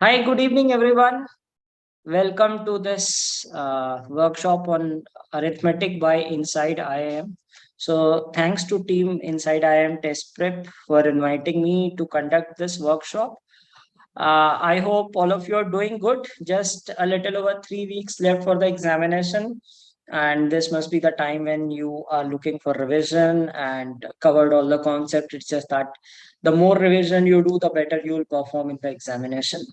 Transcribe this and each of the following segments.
Hi, good evening, everyone. Welcome to this workshop on Arithmetic by InsideIIM. So, thanks to team InsideIIM Test Prep for inviting me to conduct this workshop. I hope all of you are doing good. Just a little over 3 weeks left for the examination. And this must be the time when you are looking for revision and covered all the concepts. It's just that the more revision you do, the better you will perform in the examination.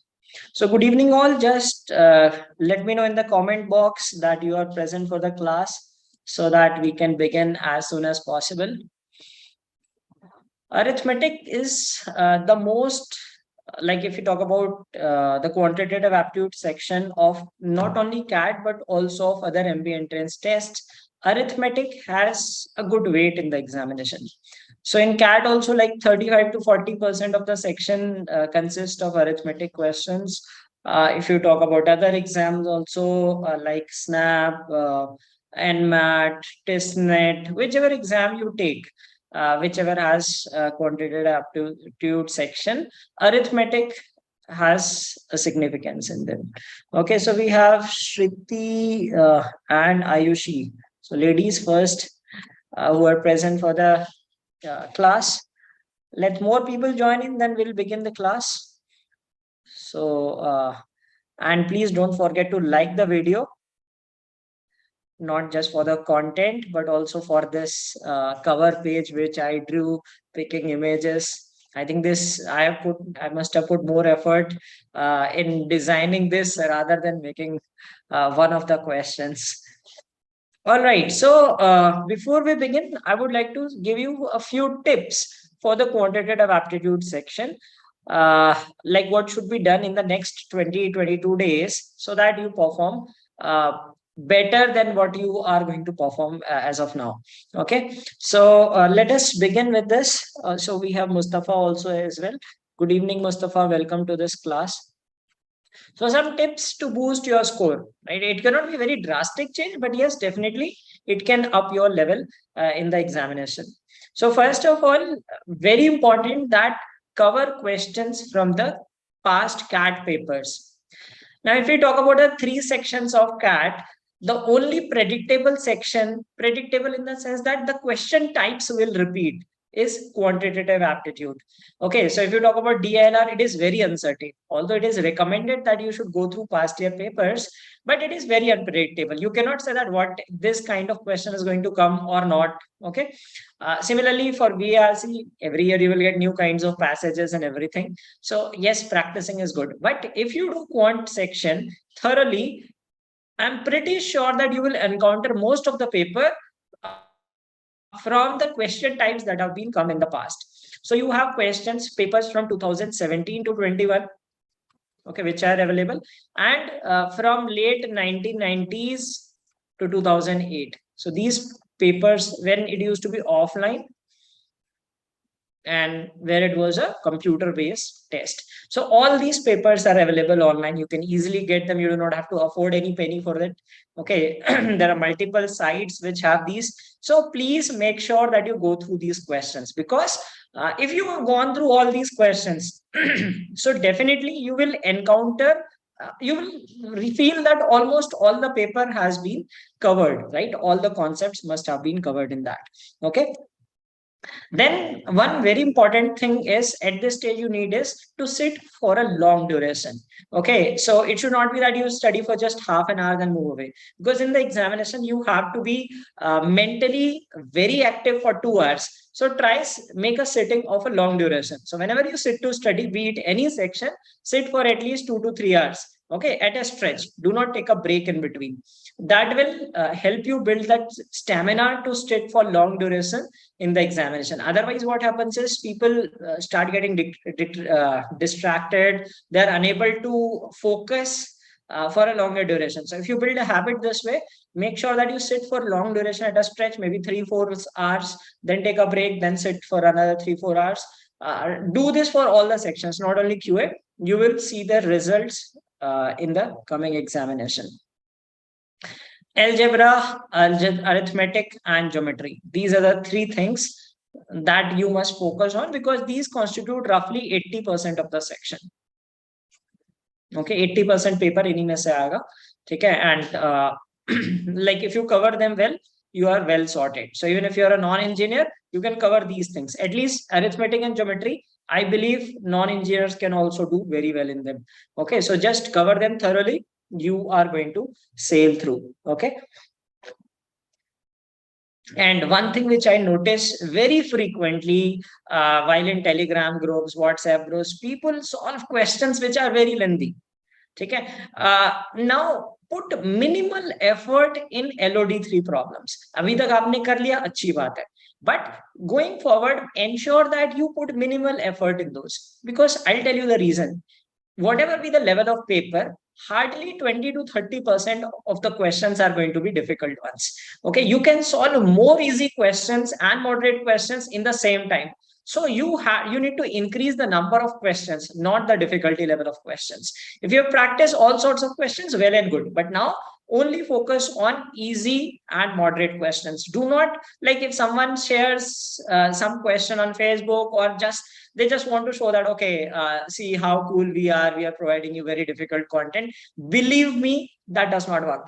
So good evening all. Just let me know in the comment box that you are present for the class so that we can begin as soon as possible. Arithmetic is the most, like if you talk about the quantitative aptitude section of not only CAT but also of other MB entrance tests, arithmetic has a good weight in the examination. So in CAT also like 35 to 40% of the section consists of arithmetic questions. If you talk about other exams also like SNAP, NMAT, TestNet, whichever exam you take, whichever has a quantitative aptitude section, arithmetic has a significance in them. Okay, so we have Shriti and Ayushi. So ladies first, who are present for the class. Let more people join in, then we'll begin the class. So, and please don't forget to like the video, not just for the content, but also for this cover page, which I drew picking images. I think I must have put more effort in designing this rather than making one of the questions. All right. So before we begin, I would like to give you a few tips for the quantitative aptitude section. Like what should be done in the next 20-22 days so that you perform better than what you are going to perform as of now. Okay. So let us begin with this. So we have Mustafa also as well. Good evening, Mustafa. Welcome to this class. So some tips to boost your score, right? It cannot be very drastic change, but yes, definitely it can up your level in the examination. So first of all, very important that cover questions from the past CAT papers. Now, if we talk about the three sections of CAT, the only predictable section, predictable in the sense that the question types will repeat, is quantitative aptitude. Okay, so if you talk about DILR, it is very uncertain. Although it is recommended that you should go through past year papers, but it is very unpredictable. You cannot say that what this kind of question is going to come or not. Okay. Similarly, for VRC, every year you will get new kinds of passages and everything. So yes, practicing is good. But if you do quant section thoroughly, I'm pretty sure that you will encounter most of the paper from the question types that have been come in the past. So you have questions, papers from 2017 to 21, okay, which are available, and from late 1990s to 2008. So these papers, when it used to be offline, and where it was a computer based test. So all these papers are available online. You can easily get them. You do not have to afford any penny for it. Okay. There are multiple sites which have these. So please make sure that you go through these questions, because if you have gone through all these questions, so definitely you will encounter, you will feel that almost all the paper has been covered, right? All the concepts must have been covered in that. Okay. Then one very important thing is, at this stage you need is to sit for a long duration. Okay, so it should not be that you study for just half an hour then move away, because in the examination you have to be mentally very active for 2 hours. So make a sitting of a long duration. So whenever you sit to study, be it any section, sit for at least 2 to 3 hours. Okay, at a stretch. Do not take a break in between. That will help you build that stamina to sit for long duration in the examination. Otherwise, what happens is people start getting distracted. They're unable to focus for a longer duration. So if you build a habit this way, make sure that you sit for long duration at a stretch, maybe 3-4 hours, then take a break, then sit for another 3-4 hours. Do this for all the sections, not only QA. You will see the results in the coming examination. Algebra, arithmetic, and geometry. These are the three things that you must focus on, because these constitute roughly 80% of the section. Okay, 80% paper इन्हीं में से आएगा, ठीक है. And like if you cover them well, you are well sorted. So even if you are a non-engineer, you can cover these things. At least arithmetic and geometry, I believe non-engineers can also do very well in them. Okay, so just cover them thoroughly. You are going to sail through. Okay. And one thing which I notice very frequently while in Telegram groups, WhatsApp groups, people solve questions which are very lengthy. ठीक है. Now put minimal effort in LOD3 problems. अभी तक आपने कर लिया, अच्छी बात है. But going forward, ensure that you put minimal effort in those, because I'll tell you the reason. Whatever be the level of paper, hardly 20 to 30% of the questions are going to be difficult ones. Okay, you can solve more easy questions and moderate questions in the same time. So you need to increase the number of questions, not the difficulty level of questions. If you practice all sorts of questions, well and good. But now only focus on easy and moderate questions. Do not, like if someone shares some question on Facebook, or they just want to show that, okay, see how cool we are providing you very difficult content. Believe me, that does not work.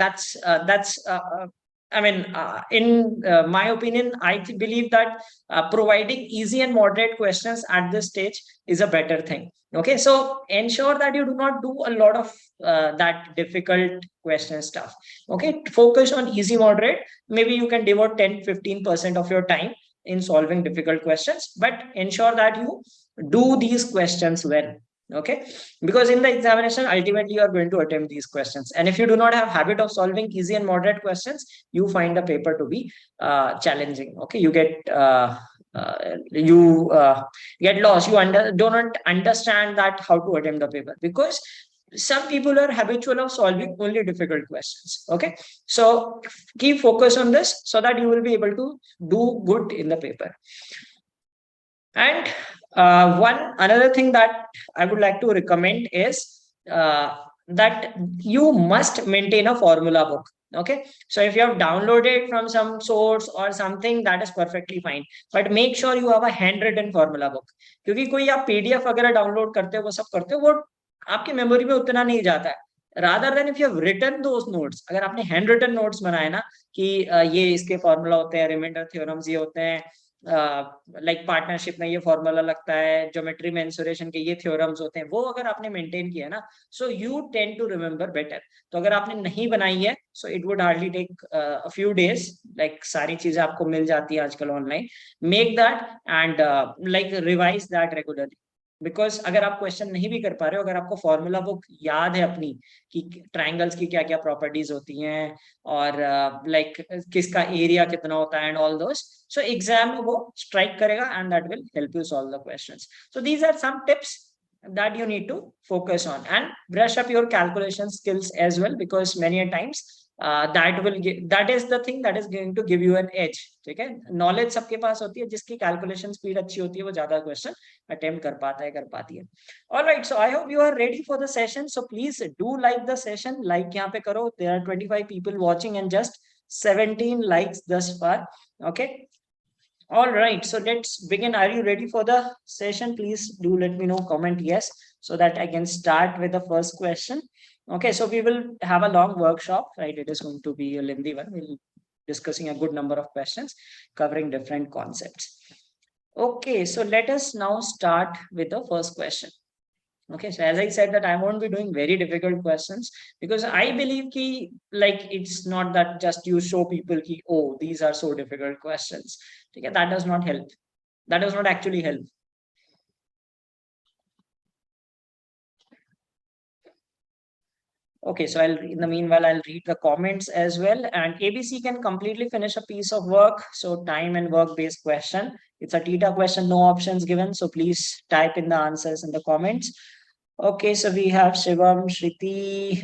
In my opinion, I believe that providing easy and moderate questions at this stage is a better thing. Okay, so ensure that you do not do a lot of that difficult question stuff. Okay, focus on easy, moderate. Maybe you can devote 10-15% of your time in solving difficult questions, but ensure that you do these questions well. Okay, because in the examination, ultimately you are going to attempt these questions, and if you do not have habit of solving easy and moderate questions, you find the paper to be challenging. Okay, you get lost. You do not understand that how to attempt the paper, because some people are habitual of solving only difficult questions. Okay, so keep focus on this so that you will be able to do good in the paper. And another thing that I would like to recommend is that you must maintain a formula book. Okay, so if you have downloaded from some source or something, that is perfectly fine, but make sure you have a handwritten formula book. क्योंकि कोई आप PDF वगैरह download करते हो, वो सब करते हो, वो आपकी मेमोरी में उतना नहीं जाता है. rather than if you have written those notes, अगर आपने हैंड रिटन नोट्स बनाए ना कि ये इसके फॉर्मूला होते हैं, रिमाइंडर थ्योरम्स ये होते हैं, लाइक पार्टनरशिप में ये फॉर्मूला लगता है, ज्योमेट्री में इंसुरेशन के ये थ्योरम्स होते हैं, वो अगर आपने मेंटेन किया ना, so you tend to remember better. तो अगर आपने नहीं बनाई है, so it would hardly take a few days. Like सारी चीजें आपको मिल जाती है आजकल online. Make that and like revise that regularly. Because अगर आप क्वेश्चन नहीं भी कर पा रहे हो, अगर आपको फॉर्मूला बुक याद है अपनी कि ट्राइंगल्स की क्या क्या प्रॉपर्टीज होती हैं, और लाइक किसका एरिया कितना होता है, and all those, so exam में वो स्ट्राइक करेगा and that will help you solve the questions. So these are some tips that you need to focus on, and brush up your calculation skills as well, because many a times that is the thing that is going to give you an edge. ठीक है, knowledge सबके पास होती है, जिसकी calculation speed अच्छी होती है वो ज्यादा क्वेश्चन अटेम्प्ट कर पाता है, कर पाती है. Alright, so I hope you are ready for the session. So please do like the session. Like यहाँ पे करो. There are 25 people watching and just 17 likes thus far. Okay. All right, so let's begin. Are you ready for the session? Please do let me know, comment yes, so that I can start with the first question. Okay, so we will have a long workshop, right? It is going to be a lengthy one. We'll be discussing a good number of questions covering different concepts. Okay, so let us now start with the first question. Okay, so as I said that I won't be doing very difficult questions, because I believe ki, like, it's not that just you show people ki, oh, these are so difficult questions. Okay, that does not help. That does not actually help. Okay, so in the meanwhile, I'll read the comments as well. And ABC can completely finish a piece of work. So time and work based question. It's a theta question, no options given. So please type in the answers in the comments. Okay, so we have Shivam, Shriti,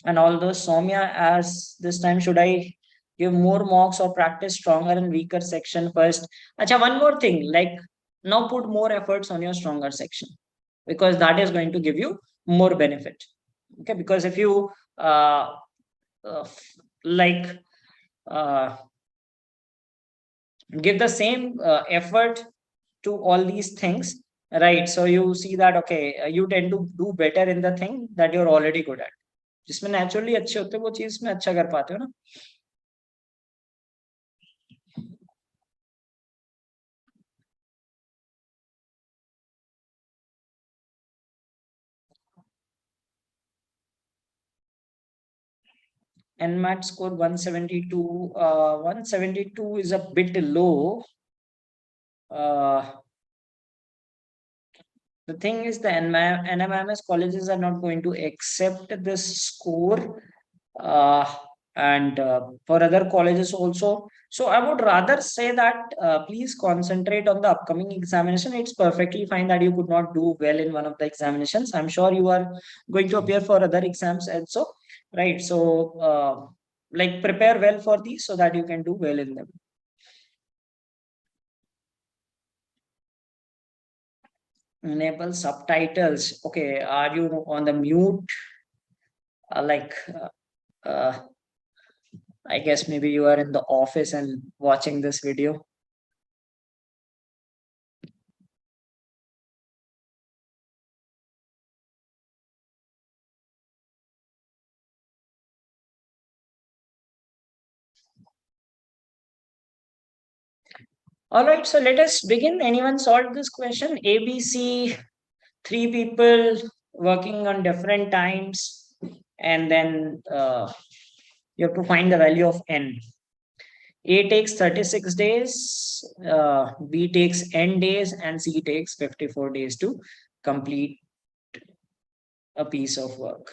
and all those. Soumya asks, this time should I give more mocks or practice stronger and weaker section first? Acha, one more thing, like now put more efforts on your stronger section, because that is going to give you more benefit. Okay, because if you give the same effort to all these things, right? So you see that, okay, you tend to do better in the thing that you're already good at. जिसमें naturally अच्छे होते हो वो चीज में अच्छा कर पाते हो ना. NMAT score 172. 172 is a bit low. The thing is, the NMMS colleges are not going to accept this score, and for other colleges also. So I would rather say that please concentrate on the upcoming examination. It's perfectly fine that you could not do well in one of the examinations. I'm sure you are going to appear for other exams also, right? So like prepare well for these so that you can do well in them. Enable subtitles. Okay, are you on the mute? I guess maybe you are in the office and watching this video. All right, so let us begin. Anyone solved this question? ABC, three people working on different times, and then you have to find the value of n. A takes 36 days, B takes n days, and C takes 54 days to complete a piece of work.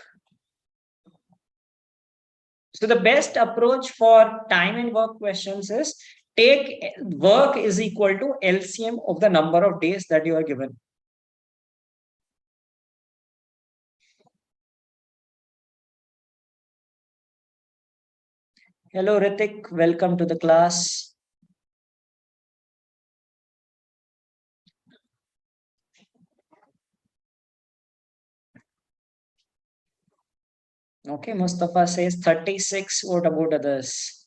So the best approach for time and work questions is take work is equal to LCM of the number of days that you are given. Hello, Ritik. Welcome to the class. Okay, Mustafa says 36. What about others?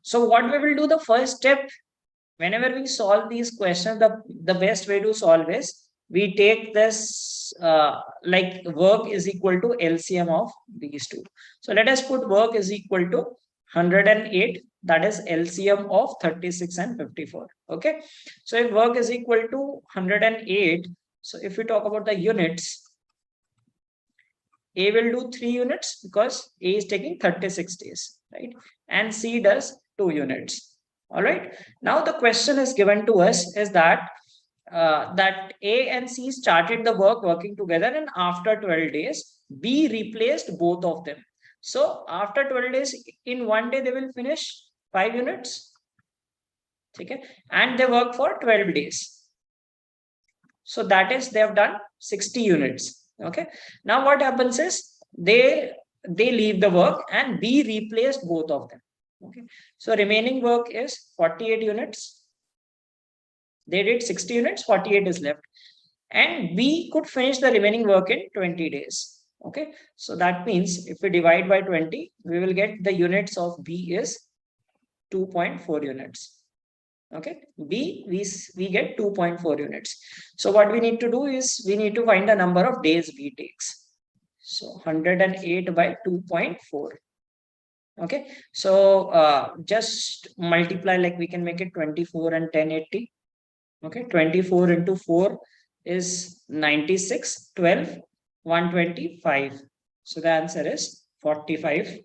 So what we will do, the first step, whenever we solve these questions, the best way to solve is we take this like work is equal to LCM of these two. So let us put work is equal to 108, that is LCM of 36 and 54. Okay, so if work is equal to 108, so if we talk about the units, A will do 3 units because A is taking 36 days, right? And C does 2 units. All right. Now the question is given to us is that that A and C started the work working together, and after 12 days, B replaced both of them. So after 12 days, in one day, they will finish 5 units. Okay. And they work for 12 days. So that is, they have done 60 units. Okay. Now what happens is they leave the work and B replaced both of them. Okay. So remaining work is 48 units. They did 60 units, 48 is left. And B could finish the remaining work in 20 days. Okay. So that means if we divide by 20, we will get the units of B is 2.4 units. Okay, B, we get 2.4 units. So what we need to do is we need to find the number of days B takes. So 108 by 2.4. Okay, so just multiply, like we can make it 24 and 1080. Okay, 24 into 4 is 96, 12, 125. So the answer is 45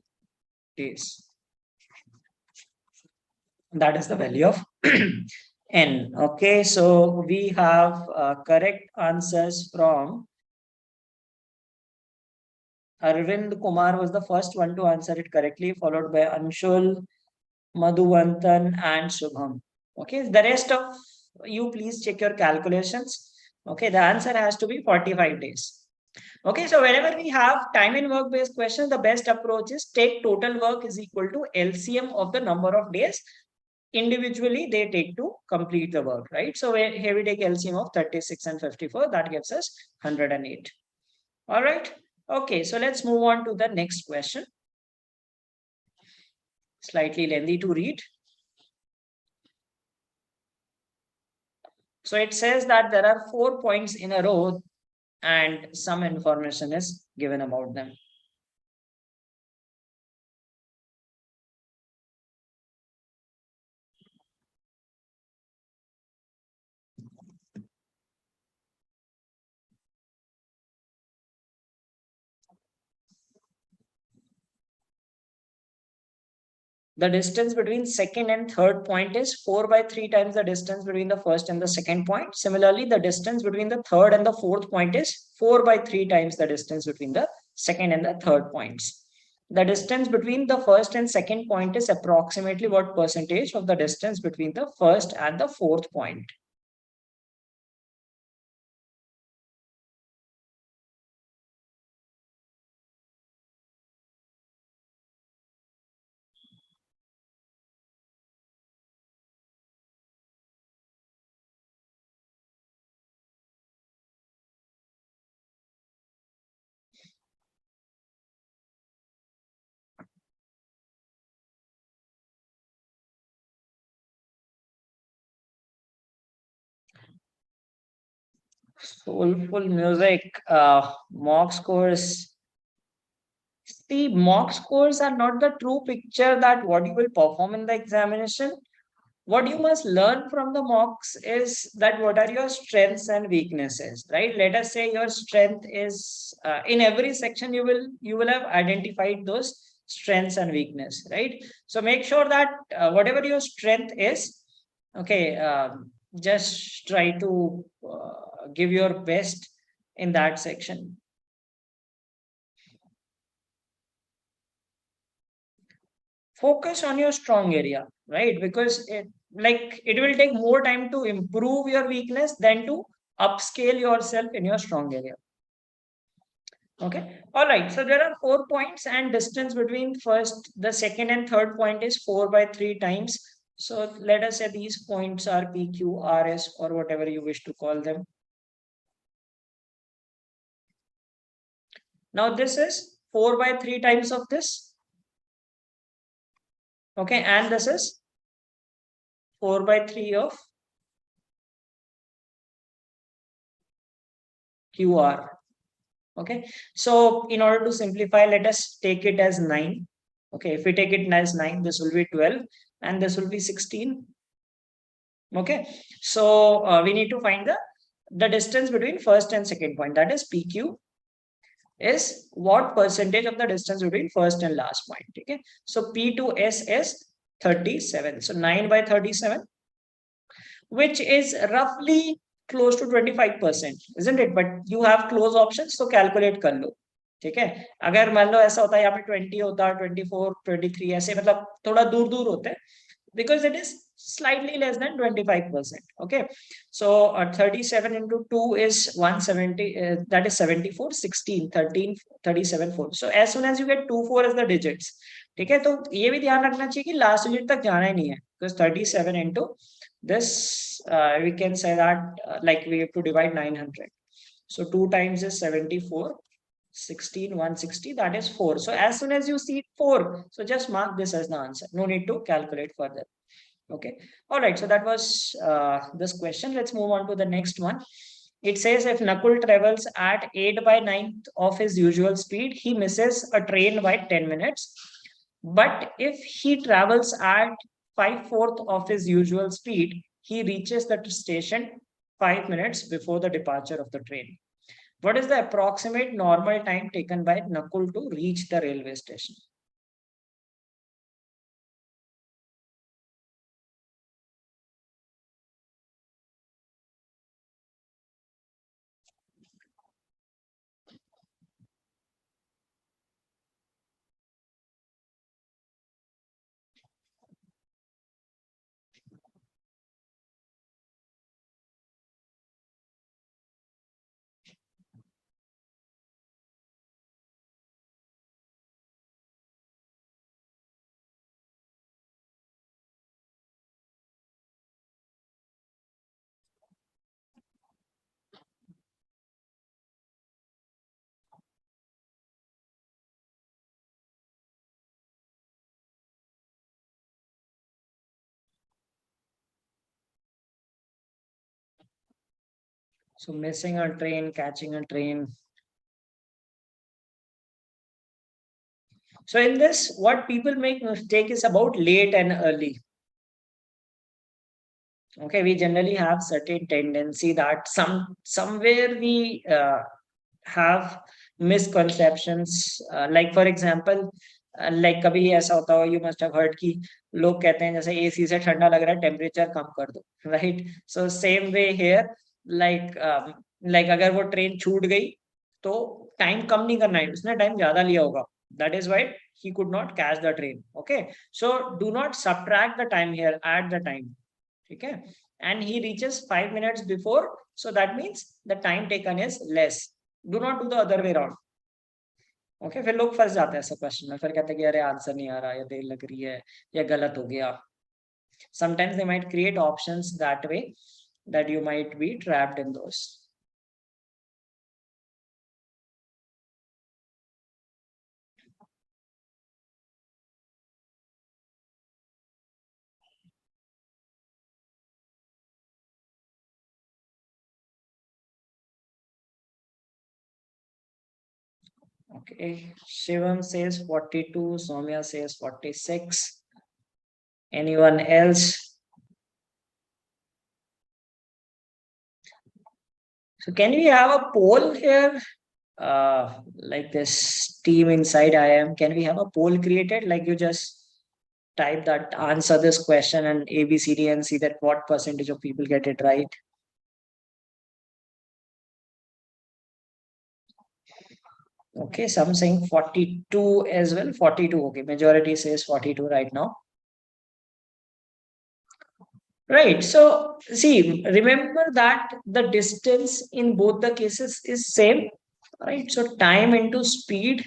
days. That is the value of n. Okay, so we have correct answers from Arvind Kumar was the first one to answer it correctly, followed by Anshul, Madhuvantan, and Shubham. Okay, the rest of you please check your calculations. Okay, the answer has to be 45 days. Okay, so whenever we have time and work based questions, the best approach is take total work is equal to LCM of the number of days individually they take to complete the work, right? So here we take LCM of 36 and 54, that gives us 108. All right. Okay, so let's move on to the next question. Slightly lengthy to read. So it says that there are 4 points in a row and some information is given about them. The distance between second and third point is 4 by 3 times the distance between the first and the second point. Similarly, the distance between the third and the fourth point is 4 by 3 times the distance between the second and the third points. The distance between the first and second point is approximately what percentage of the distance between the first and the fourth point. Soulful music, mock scores. See, mock scores are not the true picture that what you will perform in the examination. What you must learn from the mocks is that what are your strengths and weaknesses, right? Let us say your strength is in every section you will have identified those strengths and weakness, right? So make sure that whatever your strength is, okay, just try to give your best in that section. Focus on your strong area, right? Because it will take more time to improve your weakness than to upscale yourself in your strong area. Okay, all right, so there are 4 points and distance between first the second and third point is 4 by 3 times. So let us say these points are PQ, RS, or whatever you wish to call them. Now this is 4 by 3 times of this. Okay, and this is 4 by 3 of QR. Okay, so in order to simplify, let us take it as 9. Okay, if we take it as 9, this will be 12 and this will be 16. Okay, so we need to find the distance between first and second point, that is PQ is what percentage of the distance between first and last point. Okay, so P to S is 37. So 9 by 37, which is roughly close to 25%, isn't it? But you have close options, so calculate कर लो. ठीक है, अगर मान लो ऐसा होता है यहाँ पे 20 होता, 24, 23 ऐसे मतलब थोड़ा दूर दूर होते हैं, because it is slightly less than 25%. Okay, so 37 into 2 is 170, that is 74, 16, 13, 37, 4. So as soon as you get 2 4 as the digits, ठीक है, तो ये भी ध्यान रखना चाहिए कि लास्ट डिजिट तक जाना ही नहीं है, because 37 into this, we can say that like we have to divide 900. So 2 times is 74, 16, 160, that is 4. So as soon as you see 4, so just mark this as the answer. No need to calculate further. Okay. All right. So that was this question. Let's move on to the next one. It says if Nakul travels at 8 by 9 of his usual speed, he misses a train by 10 minutes. But if he travels at 5/4 of his usual speed, he reaches the station 5 minutes before the departure of the train. What is the approximate normal time taken by Nakul to reach the railway station? So missing a train, catching a train. So in this, what people make mistake is about late and early. Okay, we generally have certain tendency that somewhere we have misconceptions. Like for example, like कभी ऐसा होता हो, you must have heard कि लोग कहते हैं जैसे AC से ठंडा लग रहा है टेम्परेचर कम कर दो, right? So same way here, like like अगर वो ट्रेन छूट गई तो टाइम कम नहीं करना है, उसने टाइम ज्यादा लिया होगा. That is why he could not catch the train. Okay, so do not subtract the time here, add the time. ठीक है, and he reaches 5 minutes before, so that means the time taken is less. Do not do the other way around. Okay, फिर लोग फंस जाते हैं ऐसे question में, फिर कहते हैं कि अरे आंसर नहीं आ रहा, या देर लग रही है, या गलत हो गया. Sometimes they might create options that way that you might be trapped in those. Okay, Shivam says 42, Soumya says 46. Anyone else? So can we have a poll here? Like this team inside IIM, can we have a poll created? Like you just type that, answer this question and A, B, C, D, and see that what percentage of people get it right. Okay, some saying 42 as well. 42. Okay, majority says 42 right now. Right. So see, remember that the distance in both the cases is same. Right. So time into speed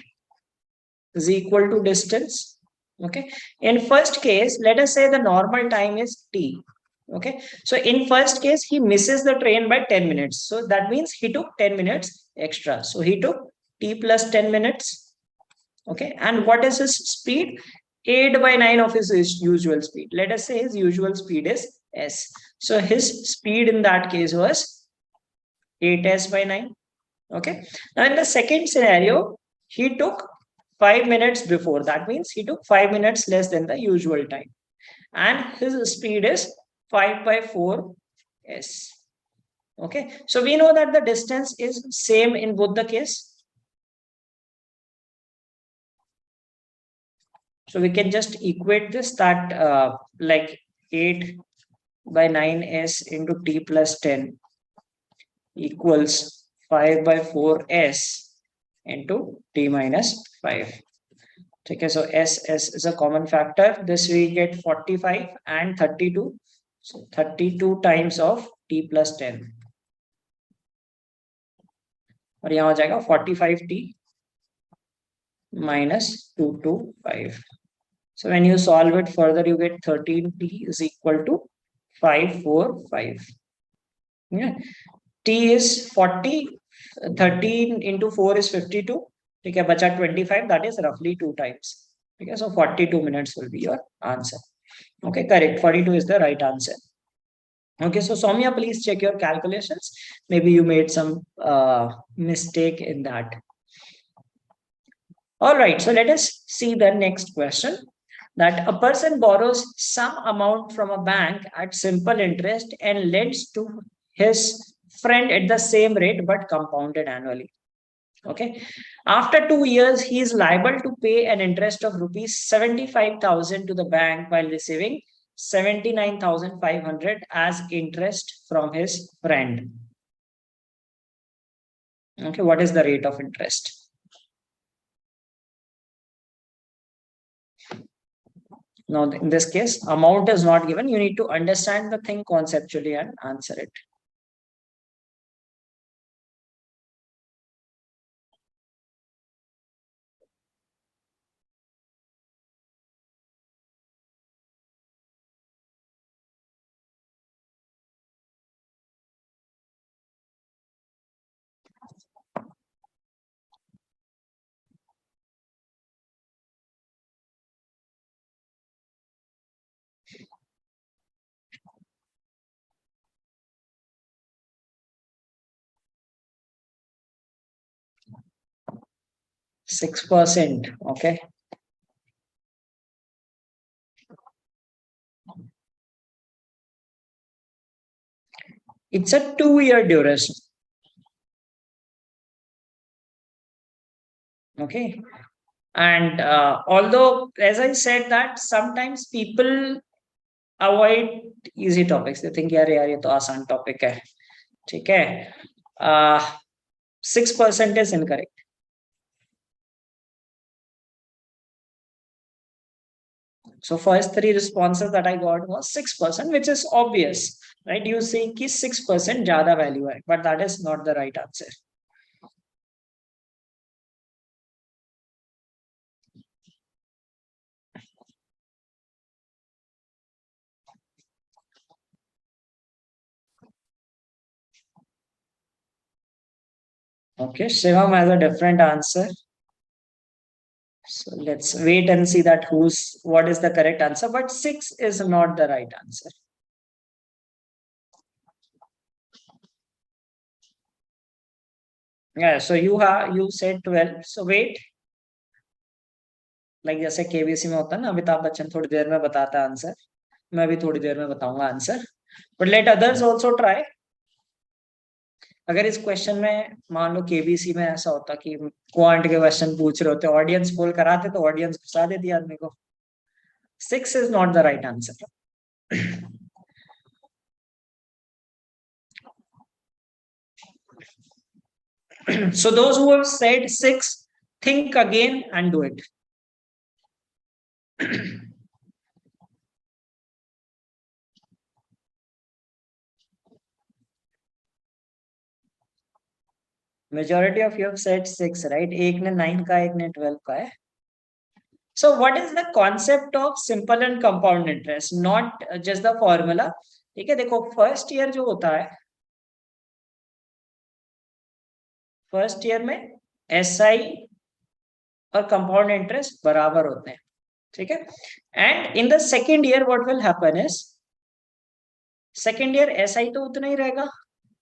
is equal to distance. Okay. In first case, let us say the normal time is t. Okay. So in first case, he misses the train by 10 minutes. So that means he took 10 minutes extra. So he took t plus 10 minutes. Okay. And what is his speed? 8 by 9 of his usual speed. Let us say his usual speed is s. So his speed in that case was 8s by 9. Okay. Now in the second scenario, he took 5 minutes before. That means he took 5 minutes less than the usual time. And his speed is 5 by 4 s. Okay. So we know that the distance is same in both the case. So we can just equate this, that like 8 by 9s into t plus 10 equals 5 by 4s into t minus 5. Okay, so s is a common factor. This we get 45 and 32. So 32 times of t plus 10. और यहाँ हो जाएगा 45t minus 225. So when you solve it further, you get 13t is equal to 545. Yeah. T is 40, 13 into 4 is 52. Okay, bacha 25, that is roughly 2 times. Okay, so 42 minutes will be your answer. Okay, correct. 42 is the right answer. Okay, so Soumya, please check your calculations. Maybe you made some mistake in that. All right, so let us see the next question. That a person borrows some amount from a bank at simple interest and lends to his friend at the same rate but compounded annually. Okay. After 2 years, he is liable to pay an interest of rupees 75,000 to the bank while receiving 79,500 as interest from his friend. Okay, what is the rate of interest? Now, in this case, amount is not given. You need to understand the thing conceptually and answer it. 6%. Okay. It's a 2-year duration. Okay. And although, as I said, that sometimes people avoid easy topics. They think, यार ये तो आसान topic है. ठीक है. 6% is incorrect. So first 3 responses that I got was 6%, which is obvious, right? You see कि 6% ज़्यादा value है, but that is not the right answer. Okay, Shivam has a different answer. So let's wait and see that what is the correct answer. But 6 is not the right answer. Yeah, so you said 12. So wait. Like जैसे KBC में होता है ना, अमिताभ बच्चन थोड़ी देर में बताता है answer, मैं भी थोड़ी देर में बताऊंगा answer. But let others also try. अगर इस क्वेश्चन में मान लो केबीसी में ऐसा होता कि क्वांट के क्वेश्चन पूछ रहे होते, ऑडियंस पोल कराते, तो ऑडियंस घुसा देती आदमी को. 6 is not the right answer. So those who have said 6, think again and do it. Majority of you have said 6, right? एक ने 9 का, एक ने 12 का है. So what is the concept of simple and compound interest? Not just the formula. ठीक है, देखो फर्स्ट ईयर जो होता है, फर्स्ट ईयर में एसआई और कंपाउंड इंटरेस्ट बराबर होते हैं. ठीक है. And in the second year what will happen is, second year SI तो उतना ही रहेगा,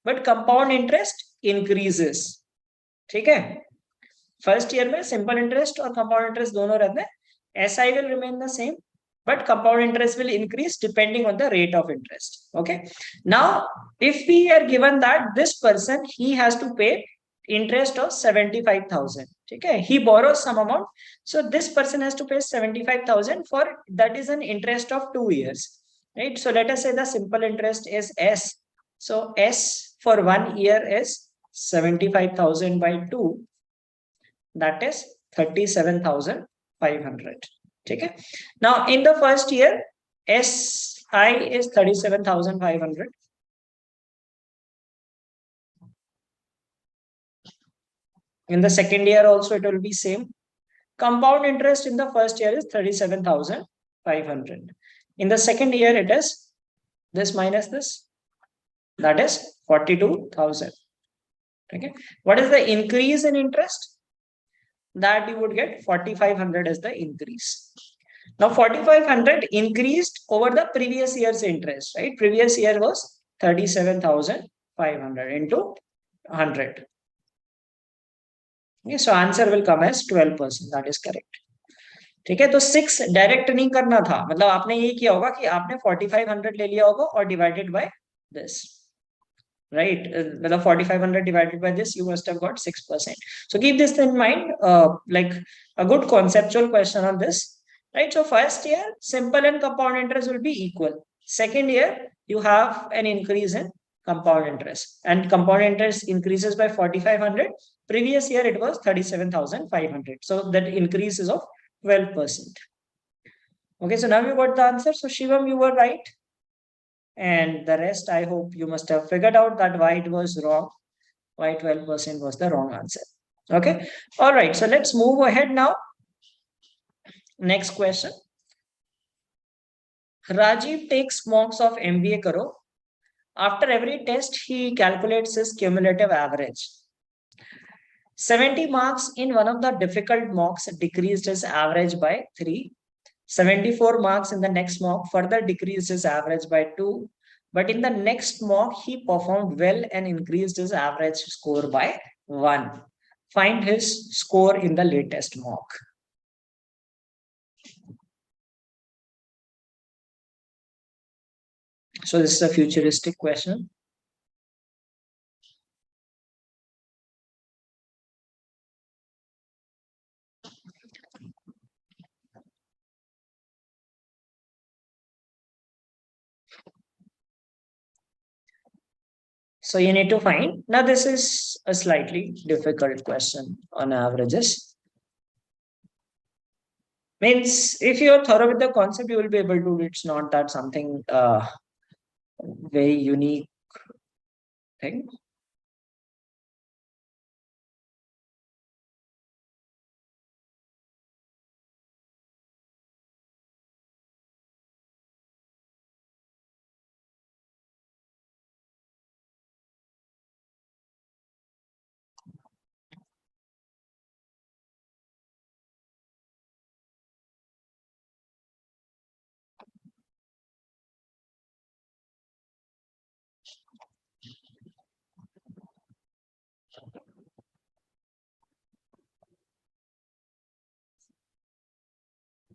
बट कंपाउंड इंटरेस्ट इंक्रीजेस. ठीक है. फर्स्ट ईयर में सिंपल इंटरेस्ट और कंपाउंड इंटरेस्ट दोनों रहते हैं. SI will remain the same, but compound interest will increase depending on the rate of interest. Okay. Now, if we are given that this person, he has to pay interest of 75,000. Okay. He borrows some amount. So this person has to pay 75,000 for, that is an interest of 2 years. Right. So let us say the simple interest is S. So S for 1 year is 75,000 by 2. That is 37,500. Okay. Now in the first year, SI is 37,500. In the second year also it will be same. Compound interest in the first year is 37,500. In the second year it is this minus this, that is 42,000. Okay. What is the increase in interest? That you would get 4,500 as the increase. Now 4,500 increased over the previous year's interest, right? Previous year was 37,500 into 100. Okay, so answer will come as 12%. That is correct. ठीक है. तो 6 direct नहीं करना था, मतलब आपने ये किया होगा कि आपने 4,500 ले लिया होगा और divided by this. Right, 4,500 divided by this, you must have got 6%. So keep this in mind, like a good conceptual question on this. Right, so first year simple and compound interest will be equal. Second year you have an increase in compound interest, and compound interest increases by 4,500. Previous year it was 37,500. So that increase is of 12%. Okay, so now you got the answer. So Shivam, you were right. And the rest, I hope you must have figured out that why it was wrong, why 12% was the wrong answer. Okay. All right. So let's move ahead now. Next question. Rajiv takes mocks of MBA Karo. After every test, he calculates his cumulative average. 70 marks in one of the difficult mocks decreased his average by 3. 74 marks in the next mock further decreased his average by 2. But in the next mock, he performed well and increased his average score by 1. Find his score in the latest mock. So this is a futuristic question. So you need to find. Now this is a slightly difficult question on averages. Means if you are thorough with the concept, you will be able to do it. It's not that something very unique thing.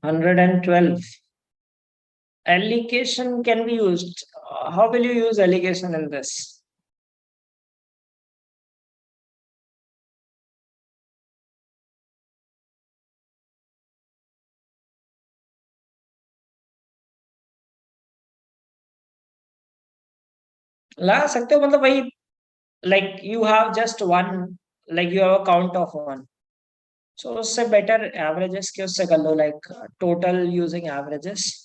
$112. Allocation can be used. How will you use allocation in this? ला सकते हो मतलब वही like you have just one, like you have a count of one. So उससे better averages के उससे कर लो, like total using averages.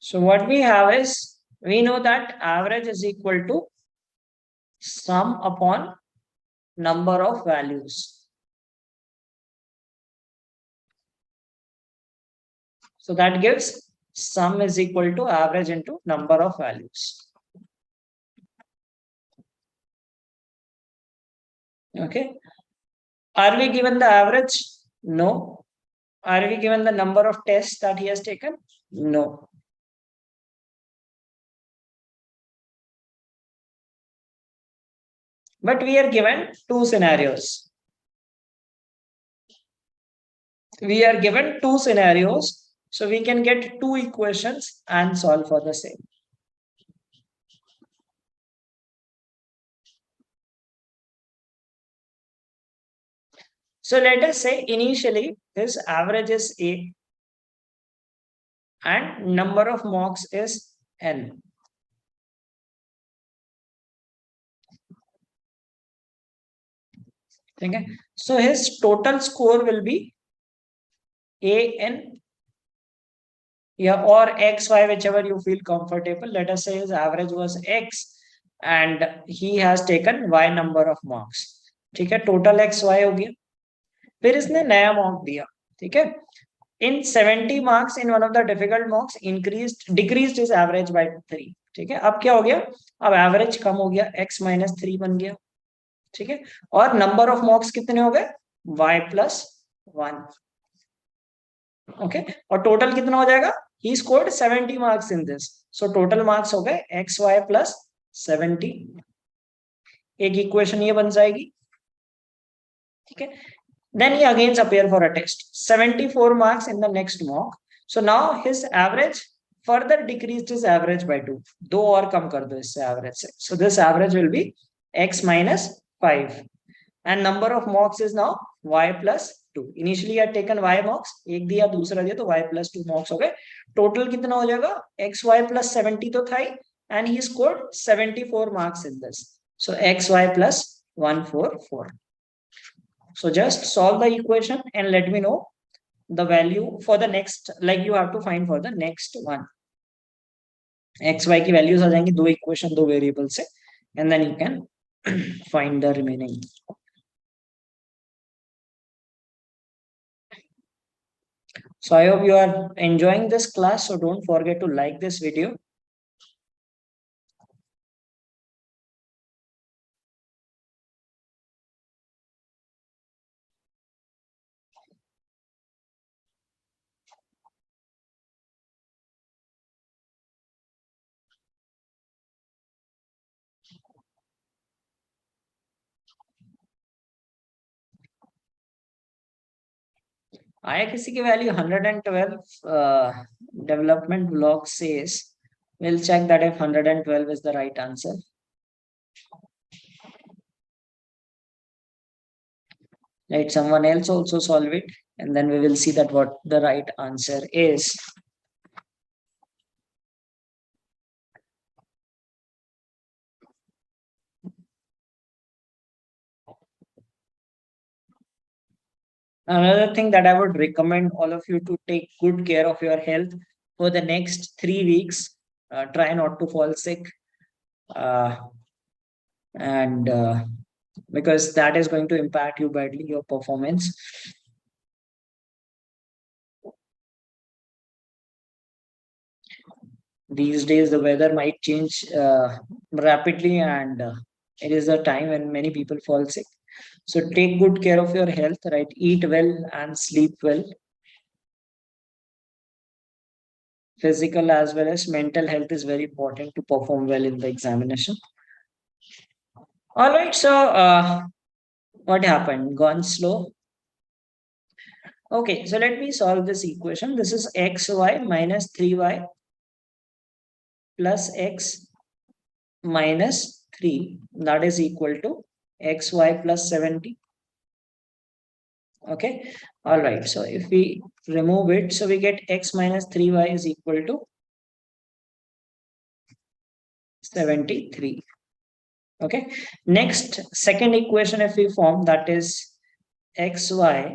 So what we have is, we know that average is equal to sum upon number of values. So that gives sum is equal to average into number of values. Okay. Are we given the average? No. Are we given the number of tests that he has taken? No. But we are given two scenarios. We are given two scenarios, so we can get two equations and solve for the same. So let us say initially his average is A and number of mocks is N. Okay. So his total score will be AN, yeah, or XY, whichever you feel comfortable. Let us say his average was X and he has taken Y number of marks. ठीक है, total XY हो गया. फिर इसने नया mock दिया. ठीक है. In 70 marks in one of the difficult mocks, decreased his average by 3. ठीक है. अब क्या हो गया? अब average कम हो गया, X minus 3 बन गया. ठीक है. और number of mocks कितने हो गए? Y plus 1. Okay. और total कितना हो जाएगा? He scored 70 marks in this. So total marks हो गए XY plus 70. एक equation ये बन जाएगी. ठीक है. Then he again appear for a test. 74 marks in the next mock. So now his average further decreased his average by 2. दो और कम कर दो इससे average से. So this average will be X minus 5. And number of mocks is now Y plus 2. Initially he had taken Y mocks. एक दिया दूसरा दिया तो Y plus 2 mocks हो गए. Total कितना हो जाएगा? XY plus 70 तो था ही. And he scored 74 marks in this. So XY plus 144. So just solve the equation and let me know the value for the next, like you have to find for the next one. XY की values आ जाएंगी दो equation दो variable से. and then you can find the remaining. So I hope you are enjoying this class. So don't forget to like this video. IITC की value 112 development block says. We'll check that if 112 is the right answer. Let someone else also solve it, and then we will see that what the right answer is. Another thing that I would recommend all of you to take good care of your health for the next 3 weeks. Try not to fall sick. And because that is going to impact you badly, your performance. These days, the weather might change rapidly, and it is a time when many people fall sick. So take good care of your health, right? Eat well and sleep well. Physical as well as mental health is very important to perform well in the examination. All right, so what happened? Gone slow. Okay, so let me solve this equation. This is xy minus 3y plus x minus 3, that is equal to xy plus 70. Okay, all right. So if we remove it, so we get x minus 3y is equal to 73. Okay, next, second equation if we form, that is xy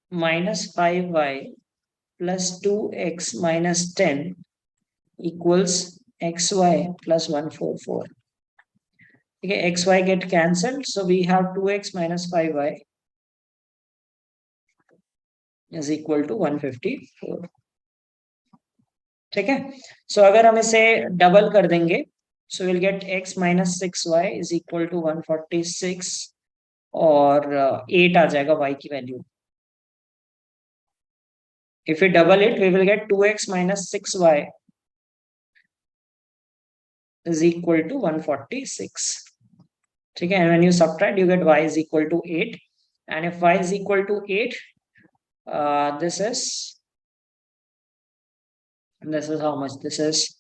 minus 5y plus 2x minus 10 equals xy plus 144. Okay, xy get cancelled, so we have 2x minus 5y is equal to 154. ठीक है, सो अगर हम इसे double कर देंगे, so we'll get x minus 6y is equal to 146 और 8 आ जाएगा y की value. If we double it, we will get 2x minus 6y is equal to 146. ठीक है, and when you subtract, you get y is equal to 8, and if y is equal to 8, this is how much? This is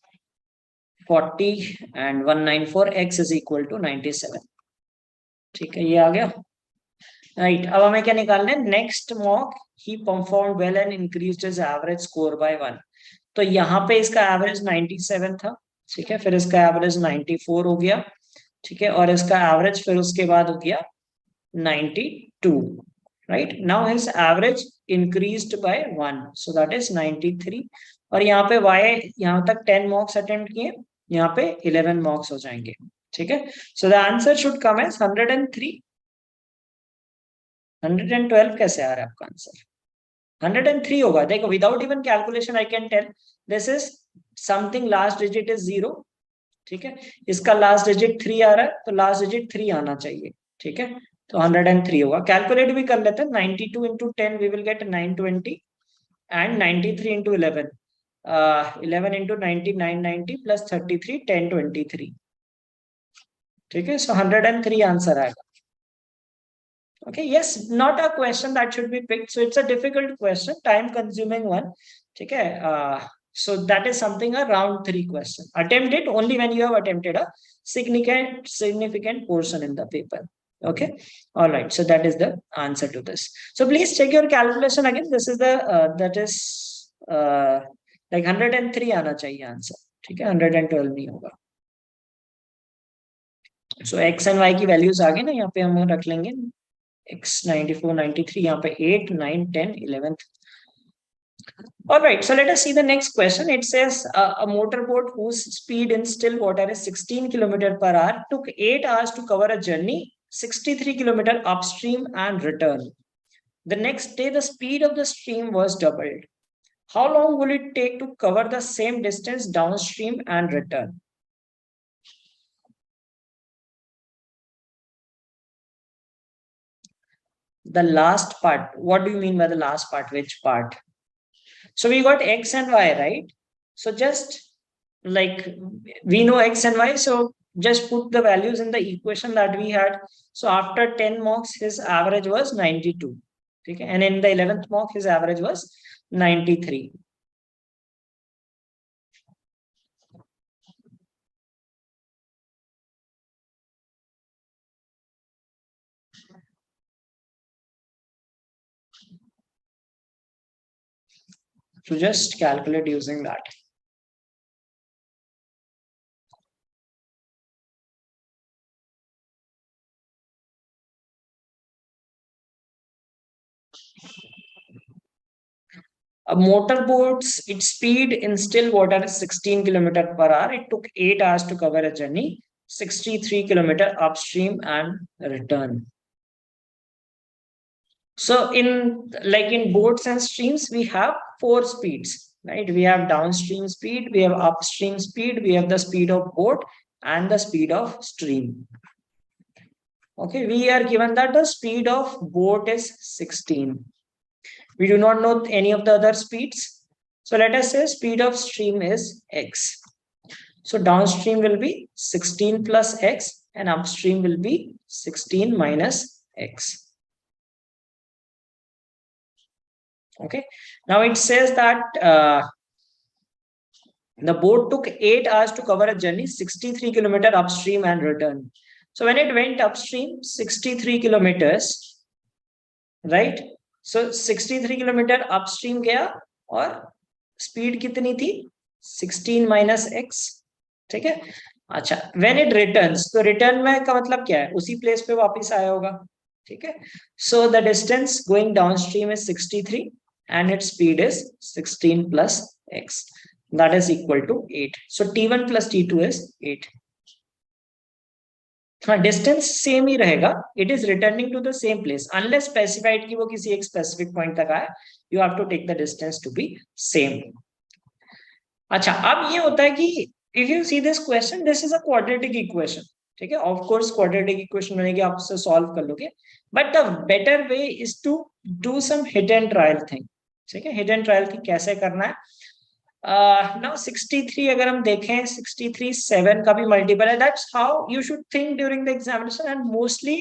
40 and 194, x is equal to 97. ठीक है, ये आ गया. Right, अब हमें क्या निकालना है? Next mock he perform well and increased his average score bye 1. तो यहाँ पे इसका एवरेज 97 था. ठीक है, फिर इसका एवरेज 94 हो गया. ठीक है, और इसका एवरेज फिर उसके बाद हो गया 92. Right, now his average increased by 1, so that is 93. और यहाँ पे y यहाँ तक 10 मॉक्स अटेम्प्ट किए, यहाँ पे 11 मॉक्स हो जाएंगे. ठीक है, so the answer should come as 103. 112 कैसे आ रहा है आपका आंसर? 103 होगा. देखो, without even calculation I can tell this is something last digit is 0. ठीक है, इसका लास्ट डिजिट 3 आ रहा है, तो लास्ट डिजिट 3 आना चाहिए. ठीक है, तो 103 होगा. कैलकुलेट भी कर लेते हैं. 92 into 10 we will get 920, and 93 into 11 11 into 90 990 plus 33 1023. ठीक है, so 103 आंसर आएगा. Okay, yes, not a question that should be picked, so it's a difficult question, time consuming one. Okay, so that is something a round 3 question. Attempt it only when you have attempted a significant portion in the paper. Okay, all right, so that is the answer to this. So please check your calculation again. This is the that is like 103 आना चाहिए answer. ठीक है, 112 नहीं होगा. So x and y की values आ गई ना, यहाँ पे हम रख लेंगे x 94 93, यहाँ पे 8 9 10 11. All right, so let us see the next question. It says a motorboat whose speed in still water is 16 km per hour took 8 hours to cover a journey 63 km upstream and return. The next day, the speed of the stream was doubled. How long will it take to cover the same distance downstream and return? The last part. What do you mean by the last part? Which part? So we got x and y, right? So just like we know x and y, so just put the values in the equation that we had. So after 10 mocks, his average was 92. Okay, and in the 11th mock, his average was 93. So just calculate using that. A motorboat's its speed in still water is 16 km per hour. It took 8 hours to cover a journey, 63 km upstream and return. So in boats and streams, we have 4 speeds, right? We have downstream speed, we have upstream speed, we have the speed of boat and the speed of stream. Okay, we are given that the speed of boat is 16. We do not know any of the other speeds. So let us say speed of stream is x. So downstream will be 16 plus x and upstream will be 16 minus x. Okay. Now it says that the boat took 8 hours to cover a journey 63 km upstream and return. So when it went upstream 63 kilometers, right? So 63 km upstream गया और speed कितनी थी 16 minus x. ठीक है. अच्छा, when it returns, तो return में का मतलब क्या है? उसी place पे वापस आया होगा. ठीक है. So the distance going downstream is 63 and its speed is 16 plus x. That is equal to 8. So t1 plus t2 is 8. हाँ, डिस्टेंस सेम ही रहेगा. It is returning to the same place unless specified कि वो किसी एक specific point तक आए. You have to take the distance to be same. अच्छा, अब ये होता है कि if you see this question, this is a quadratic equation. ठीक है, ऑफ कोर्स क्वाड्रेटिक इक्वेशन बनेगी, आप उससे सॉल्व कर लोगे, but the better way is to do some hit and trial thing. ठीक है, हिट एंड ट्रायल थिंग कैसे करना है. नाउ 63 अगर हम देखें 63 7 का भी मल्टीपल है. That's how you should think during the examination and mostly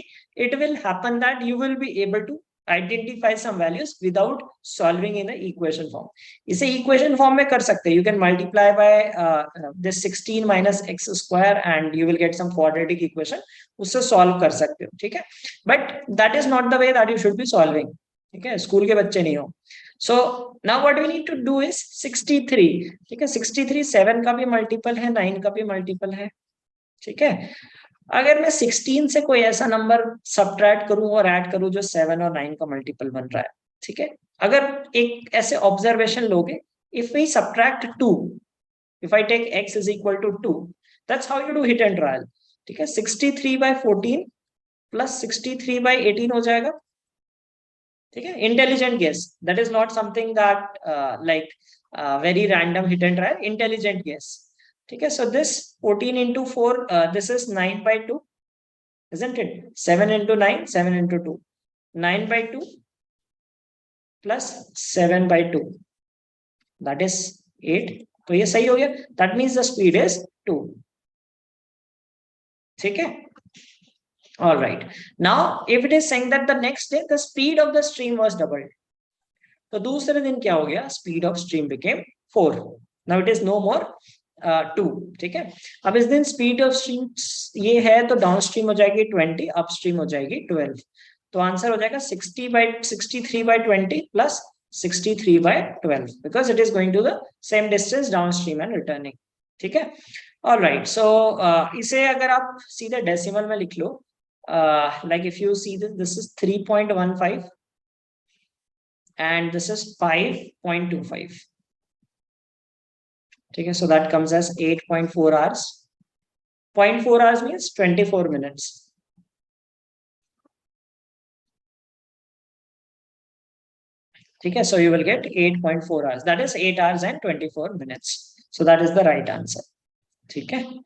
it will happen that you will be able to identify some values without solving in the equation form. इसे equation form में कर सकते हैं. You can multiply by this 16 minus x square and you will get some quadratic equation. उससे solve कर सकते हो. ठीक है, but that is not the way that you should be solving. ठीक है, स्कूल के बच्चे नहीं हो. So now what we need to do is 63. ठीक है, 63 7 का भी मल्टीपल है, 9 का भी मल्टीपल है. ठीक है, अगर मैं 16 से कोई ऐसा नंबर सब्ट्रैक्ट करूं और ऐड करूं जो 7 और 9 का मल्टीपल बन रहा है. ठीक है, अगर एक ऐसे ऑब्जर्वेशन लोगे, if we subtract 2, if I take x is equal to 2, that's how you do hit and trial. ठीक है, 63 by 14 प्लस 63 by 18 हो जाएगा. ठीक है, intelligent guess, that is not something that like very random hit and trial, intelligent guess. ठीक है, so this 14 into 4, this is 9 by 2, isn't it? 7 into 9, 7 into 2, 9 by 2 plus 7 by 2, that is 8. तो ये सही हो गया. That means the speed is 2. ठीक है. All right. Now, if it is saying that the next day the speed of the stream was doubled, तो दूसरे दिन क्या हो गया? Speed of stream became 4. Now it is no more 2. ठीक है, अब इस दिन स्पीड ऑफ स्ट्रीम ये है तो डाउन स्ट्रीम हो जाएगी 20, अप स्ट्रीम हो जाएगी 12. तो आंसर हो जाएगा 63 by 20 plus 63 by 12 because it is going to the same distance downstream and returning. ठीक है. ऑलराइट, सो इसे अगर आप सीधे डेसिमल में लिख लो, like if you see this is 3.15. and this is 5.25. Okay, so that comes as 8.4 hours. 0.4 hours means 24 minutes. Okay, so you will get 8.4 hours. That is 8 hours and 24 minutes. So that is the right answer. Okay.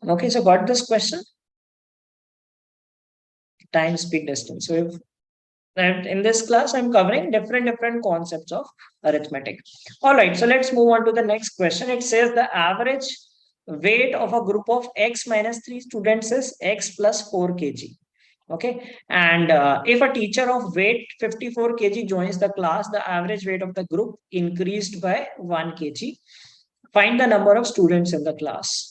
Okay, so got this question? Time, speed, distance. So if that in this class, I'm covering different concepts of arithmetic. All right, so let's move on to the next question. It says the average weight of a group of x minus 3 students is x plus 4 kg. Okay, and if a teacher of weight 54 kg joins the class, the average weight of the group increased by 1 kg. Find the number of students in the class.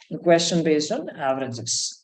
The question based on averages.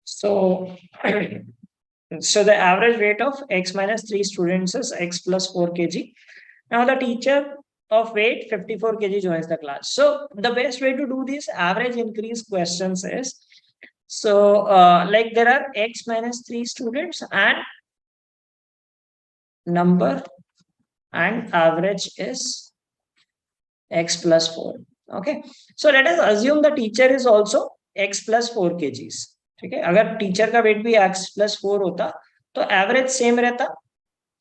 So, so the average weight of x minus 3 students is x plus 4 kg. Now the teacher of weight 54 kg joins the class. So the best way to do these average increase questions is, so like there are x minus 3 students and number and average is x plus 4. Okay, so let us assume the teacher is also x plus 4 kgs. ठीक है, अगर teacher का wait भी x plus 4 होता तो average same रहता.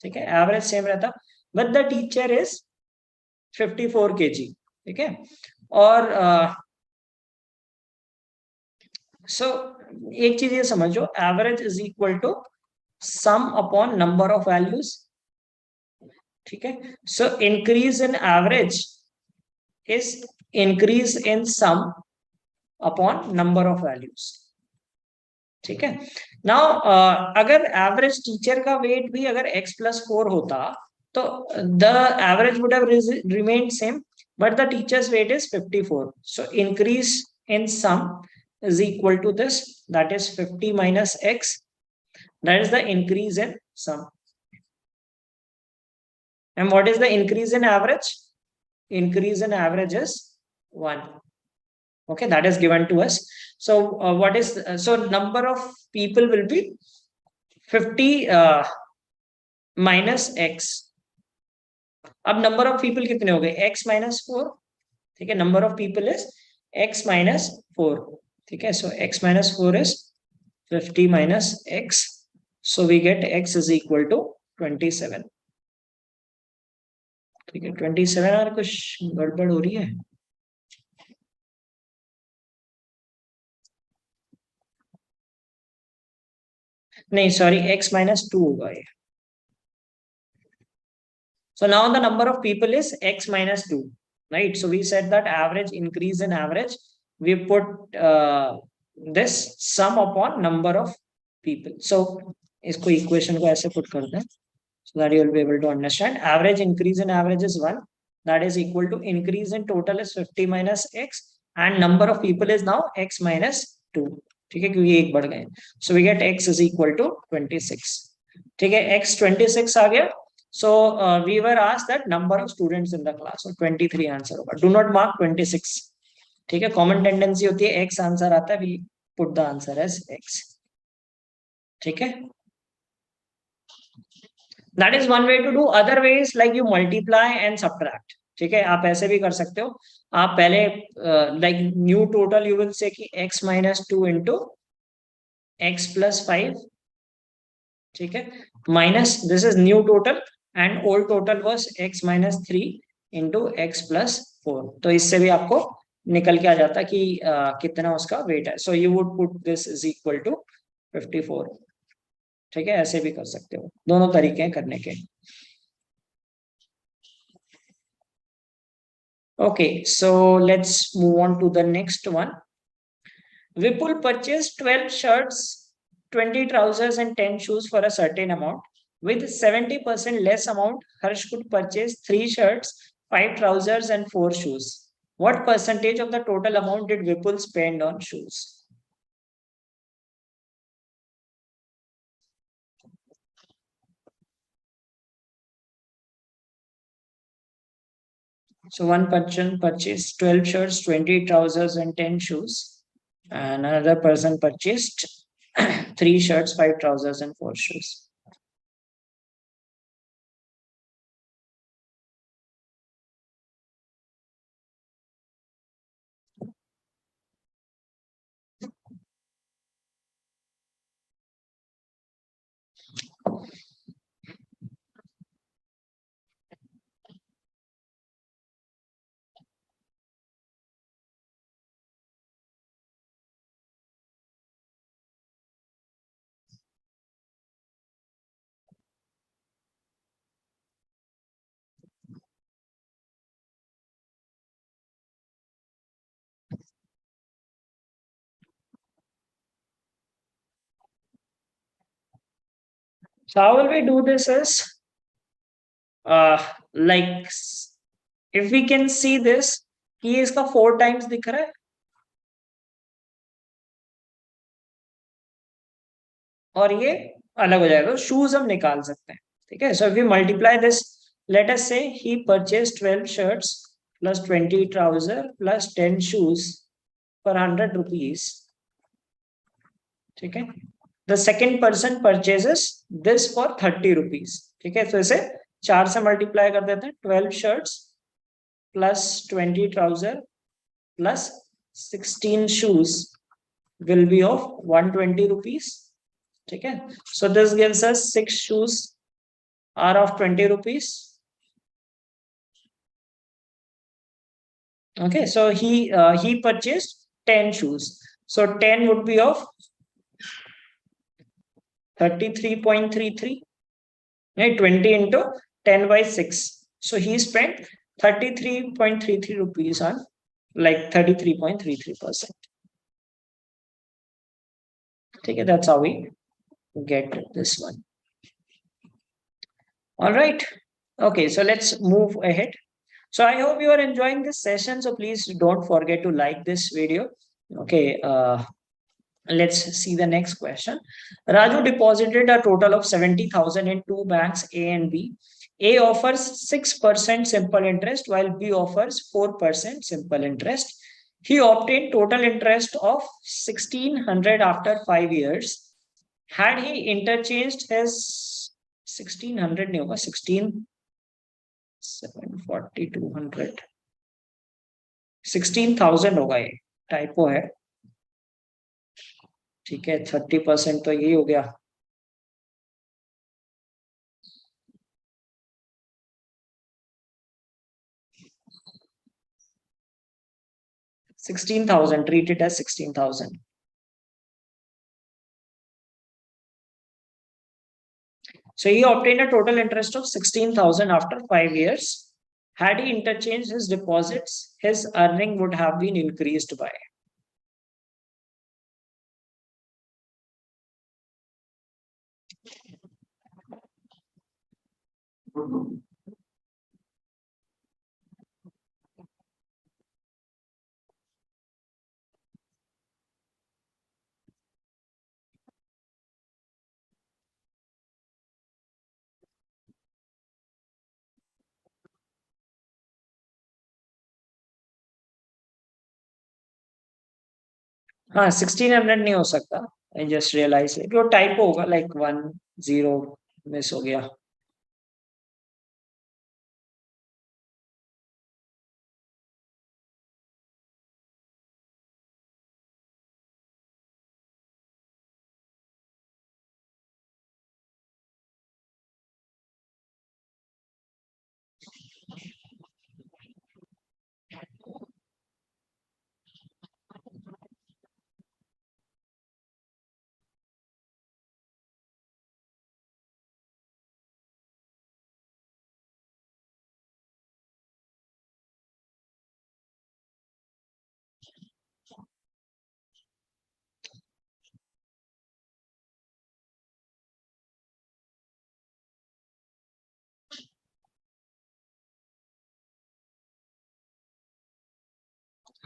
ठीक है, एवरेज सेम रहता, but the teacher is 54 kg. ठीक है, और सो एक चीज ये समझो, average is equal to sum upon number of values. ठीक है, so increase in average is increase in sum upon number of values. ठीक है, नाउ अगर एवरेज टीचर का वेट भी अगर x plus 4 होता तो the average would have remained same, but the teacher's weight is 54. So increase in sum is equal to this, that is 50 minus x. That is the increase in sum. And what is the increase in average? Increase in average is 1. Okay, that is given to us. So what is so number of people will be 50 minus x. अब number of people कितने हो गए? x minus 4. ठीक है, number of people is x minus 4. ठीक है, so x minus 4 is 50 minus x. So we get x is equal to 27. ठीक है, 27. और कुछ गड़बड़ हो रही है? नहीं, सॉरी, x minus 2 होगा ये. So now the number of people is x minus 2, right? So we said that average increase in average, we put this sum upon number of people. So इसको equation को ऐसे put कर दें, so that you will be able to understand. Average increase in average is 1. That is equal to increase in total is 50 minus x, and number of people is now x minus 2. ठीक है, क्योंकि एक बढ़ गए. So we get x is equal to 26. ठीक है, x 26 आ गया. So we were asked that number of students in the class. So 23 answer होगा. Do not mark 26. ठीक है, कॉमन टेंडेंसी होती है x आंसर आता है, we put the answer as x. ठीक है. That is one way to do. Other ways like you multiply and subtract. ठीक है, आप ऐसे भी कर सकते हो. आप पहले like new total you will say कि x minus 2 into x plus 5. ठीक है, minus this is new total and old total was x minus 3 into x plus 4. तो इससे भी आपको निकल के आ जाता कि कितना उसका वेट है. So you would put this is equal to 54. ठीक है, ऐसे भी कर सकते हो. दोनों तरीके हैं करने के. Okay, so let's move on to the next one. Vipul purchased 12 shirts, 20 trousers, and 10 shoes for a certain amount. With 70% less amount, Harsh could purchase 3 shirts, 5 trousers, and 4 shoes. What percentage of the total amount did Vipul spend on shoes? So one person purchased 12 shirts, 20 trousers, and 10 shoes. And another person purchased 3 shirts, 5 trousers, and 4 shoes. So how will we do this is like if we can see this कि ये इसका 4 times दिख रहा है और ये अलग हो जाएगा. शूज हम निकाल सकते हैं. ठीक है, so if we multiply this, let us say he purchase 12 shirts plus 20 trouser plus 10 shoes for 100 rupees. ठीक है, the second person purchases this for 30 rupees. ठीक है, तो इसे 4 से मल्टीप्लाई कर देते हैं. 12 shirts plus 20 trouser plus 16 shoes will be of 120 rupees. ठीक है, so this gives us 6 shoes are of 20 rupees. Okay, so he purchased 10 shoes, so 10 would be of 33.33, right? 20 into 10 by 6, so he spent 33.33 rupees on like 33.33%. Okay, that's how we get this one. All right, okay, so let's move ahead. So I hope you are enjoying this session, so please don't forget to like this video. Okay, let's see the next question. Raju deposited a total of 70,000 in 2 banks, A and B. A offers 6% simple interest while B offers 4% simple interest. He obtained total interest of 1,600 after 5 years. Had he interchanged his 1,600 नहीं होगा, 740 200 16,000 होगा, ये typo है. ठीक है, 30% तो यही हो गया. $16,000, treat it as 16,000. So he obtained a total interest of 16,000 after 5 years. Had he interchanged his deposits, his earning would have been increased by. हाँ 1600 नहीं हो सकता, आई जस्ट रियलाइज वो टाइप होगा, लाइक 10 मिस हो गया।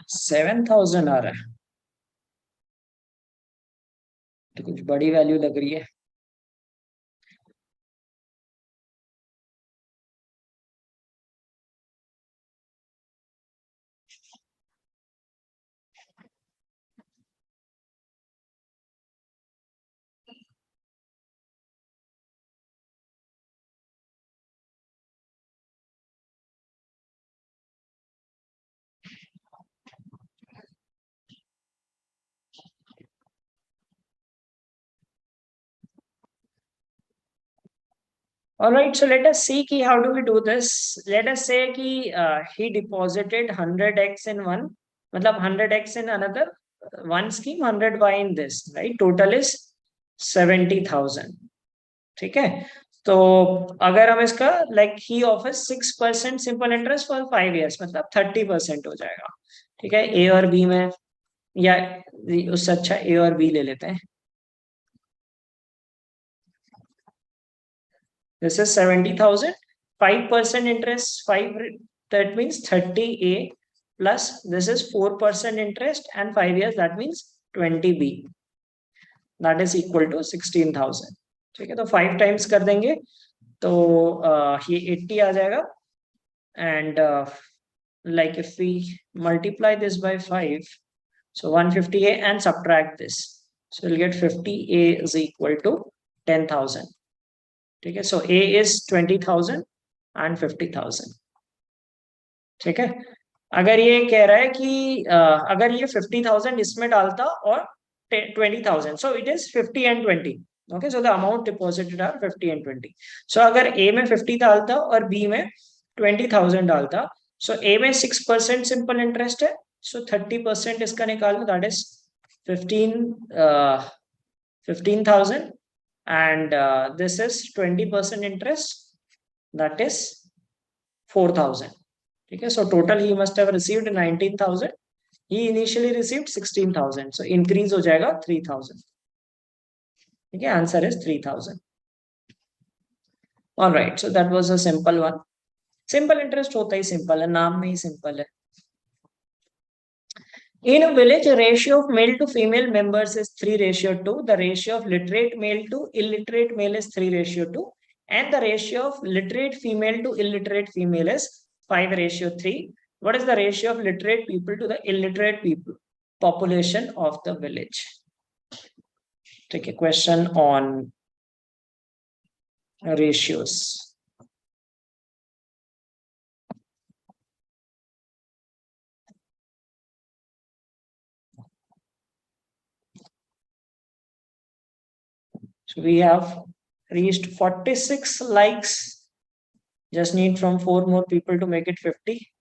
7000 आ रहा है, तो कुछ बड़ी वैल्यू लग रही है। Alright, so let us see ki how do we do this. Let us say ki he deposited 100x in one, matlab 100x in another one scheme, 100y in this, right? Total is 70,000. ठीक है, तो अगर हम इसका like he offers 6% simple interest for 5 years, मतलब 30% हो जाएगा। ठीक है, ए और बी में, या उससे अच्छा ए और बी ले लेते हैं। This is 70,000, 5% interest, 5, that means 30A plus this is 4% interest and 5 years, that means 20B. That is equal to 16,000. ठीक है, तो 5 times कर देंगे तो ये 80 आ जाएगा, and like if we multiply this by 5, so 150A and subtract this, so we'll get 50A is equal to 10,000. ठीक है, so A is 20,000 and 50,000. ठीक है, अगर ये कह रहा है कि अगर ये 50,000 इसमें डालता और 20,000, so it is 50 and 20. Okay, so the amount deposited are 50 and 20. So अगर A में 50 डालता और B में 20,000 डालता, so A में 6% सिंपल इंटरेस्ट है, so 30% इसका निकाल लो, that is 15,000, and this is 20% interest, that is 4,000. ठीक है, so total he must have received 19,000. He initially received 16,000, so increase हो जाएगा 3,000. ठीक है, answer is 3,000. All right, so that was a simple one. Simple interest होता ही simple है, नाम में ही simple है. In a village, a ratio of male to female members is 3:2. The ratio of literate male to illiterate male is 3:2. And the ratio of literate female to illiterate female is 5:3. What is the ratio of literate people to the illiterate people population of the village? Take a question on ratios. So we have reached 46 likes. Just need from 4 more people to make it 50.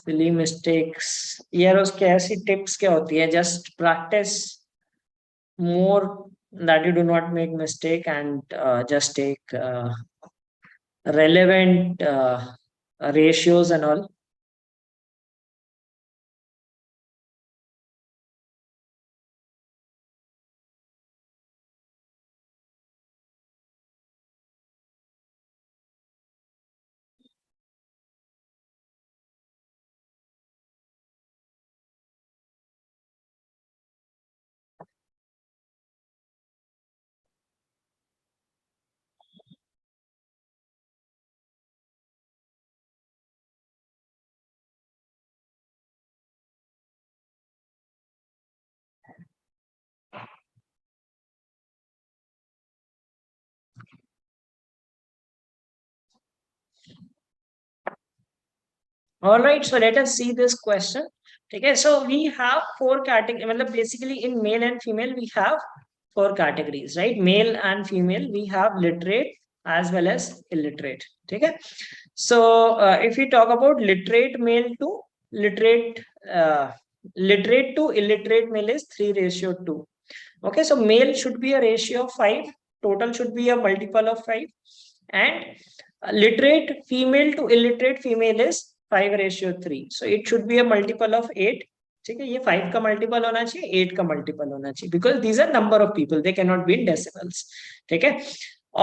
Silly mistakes यार, उसके ऐसी tips क्या होती है? Just practice more that you do not make mistake, and just take relevant ratios and all. All right, so let us see this question. Okay, so we have four categories. मतलब basically in male and female we have four categories, right? Male and female we have literate as well as illiterate. Okay, so if we talk about literate male to literate, uh, literate to illiterate male is 3:2. Okay, so male should be a ratio of 5, total should be a multiple of 5, and literate female to illiterate female is 5:3. So it should be a multiple of 8. ठीक है, ये 5 का multiple होना चाहिए, 8 का multiple होना चाहिए, because these are number of people, they can not be in decimals. ठीक है,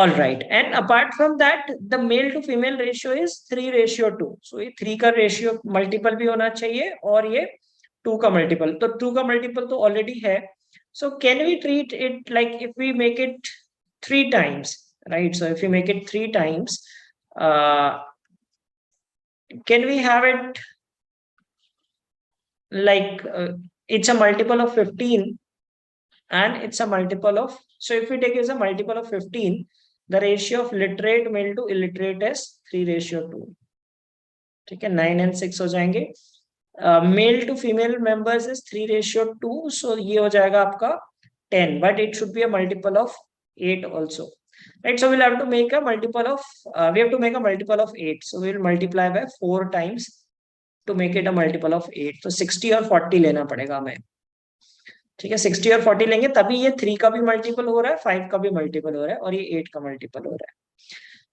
all right. And apart from that the male to female ratio is 3:2. So ये 3 का रेशियो मल्टीपल भी होना चाहिए, और ये 2 का मल्टीपल, तो 2 का मल्टीपल तो ऑलरेडी है. So can we treat it like if we make it 3 times, right? So if we make it 3 times, can we have it like it's a multiple of 15 and it's a multiple of, so if we take it as a multiple of 15, the ratio of literate male to illiterate is 3:2. ठीक है, 9 and 6 हो जाएंगे. Male to female members is 3:2, so ये हो जाएगा आपका 10, but it should be a multiple of 8 also, right? So we'll have to make a multiple of we have to make a multiple of 8, so we'll multiply by 4 times to make it a multiple of 8. तो 60 और 40 लेना पड़ेगा हमें. ठीक है, 60 और 40 लेंगे तभी ये 3 का भी मल्टीपल हो रहा है, 5 का भी मल्टीपल हो रहा है, और ये 8 का मल्टीपल हो रहा है.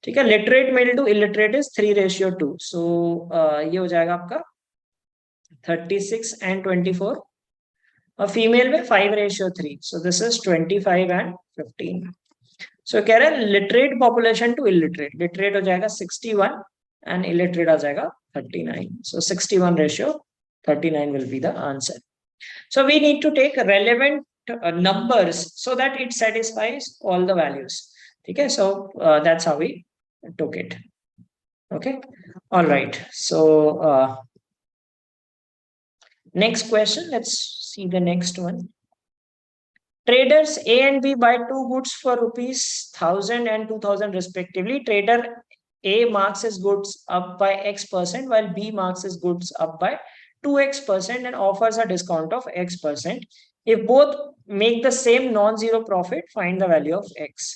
ठीक है, literate male to illiterate is 3:2, so ये हो जाएगा आपका 36 and 24. और फीमेल में 5:3, so this is 25 and 15. So कह रहे हैं literate population to illiterate, literate हो जाएगा 61 एंड इलिटरेट आ जाएगा 39. So 61:39 will be the answer. So we need to take relevant numbers so that it satisfies all the values. Okay, so that's how we took it. Okay, all right. So next question, let's see the next one. Traders A and B buy two goods for ₹1,000 and 2,000 respectively. Trader A marks his goods up by X%, while B marks his goods up by 2X% and offers a discount of X%. If both make the same non-zero profit, find the value of X.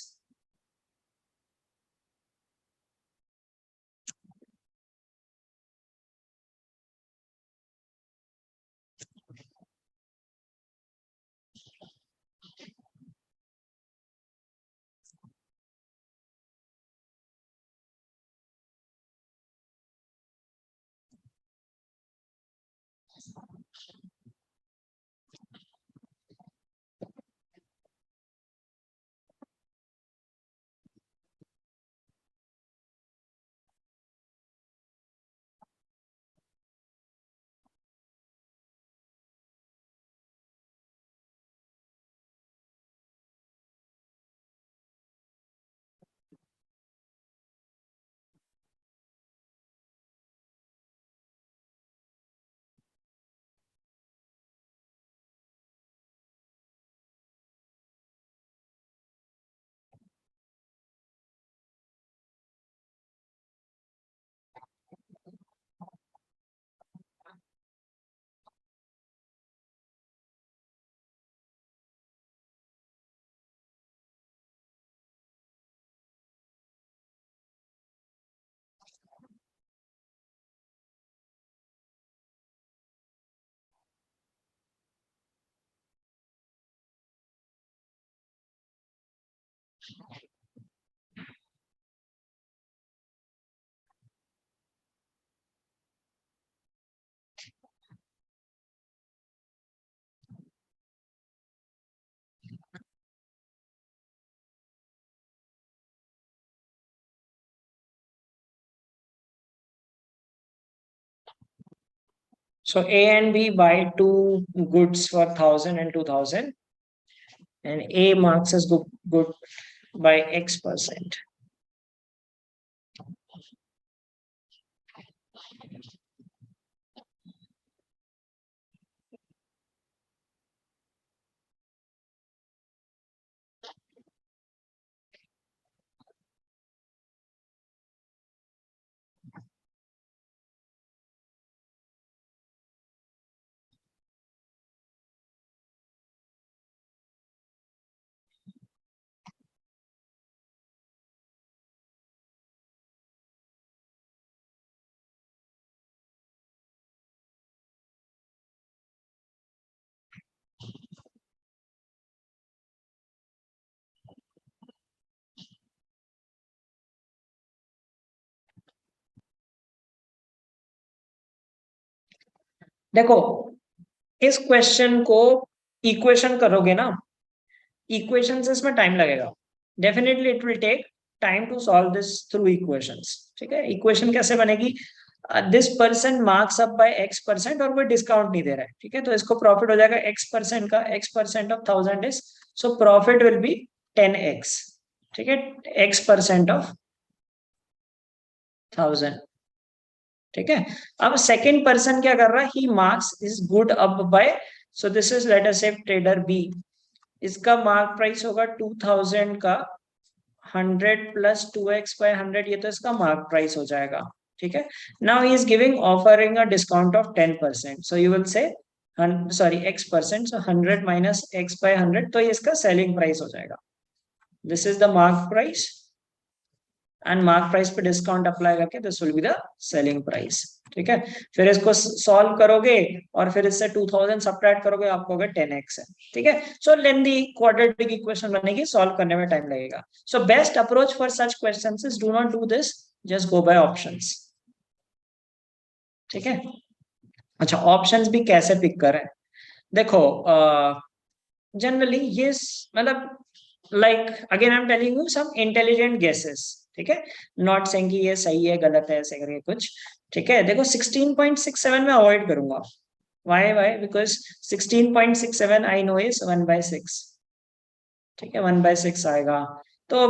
So A and B buy two goods for 1,000 and 2,000, and A marks as good by X%. देखो, इस question को equation करोगे ना, equation से इसमें time लगेगा, definitely it will take time to solve this through equations. ठीक है, इक्वेशन कैसे बनेगी, this person marks up by X% और वो डिस्काउंट नहीं दे रहा है। ठीक है, तो इसको प्रॉफिट हो जाएगा X% का, X% of 1,000 is, so profit will be 10X। ठीक है, X% ऑफ 1,000। ठीक है, अब सेकेंड पर्सन क्या कर रहा है, he marks is good up by, so this is let us say trader B, इसका मार्क प्राइस होगा 2,000 का 100 प्लस 2x/100, ये तो इसका मार्क प्राइस हो जाएगा। ठीक है, now he is giving offering a discount of 10%, so you will say sorry X%, so 100 minus x/100, तो ये इसका सेलिंग प्राइस हो जाएगा। This is the mark price, and mark price पे डिस्काउंट अप्लाई करके this will be the selling price. ठीक है, फिर इसको सॉल्व करोगे और फिर इससे 2,000 सब्ट्रैक्ट करोगे, आपको अगर 10x है। ठीक है, सो लेंदी क्वाड्रेटिक इक्वेशन बनेगी, सॉल्व करने में टाइम लगेगा। So best approach for such questions is do not do this, just go by options. ठीक है, अच्छा ऑप्शंस भी कैसे पिक करें, देखो जनरली ये मतलब like again I am telling you some intelligent guesses. ठीक है, नॉट सेइंग कि ये सही है गलत है ऐसे करके कुछ। ठीक है, देखो 16.67 में अवॉइड करूंगा। Why because 16.67 I know is 1/6। ठीक है, 1/6 आएगा, तो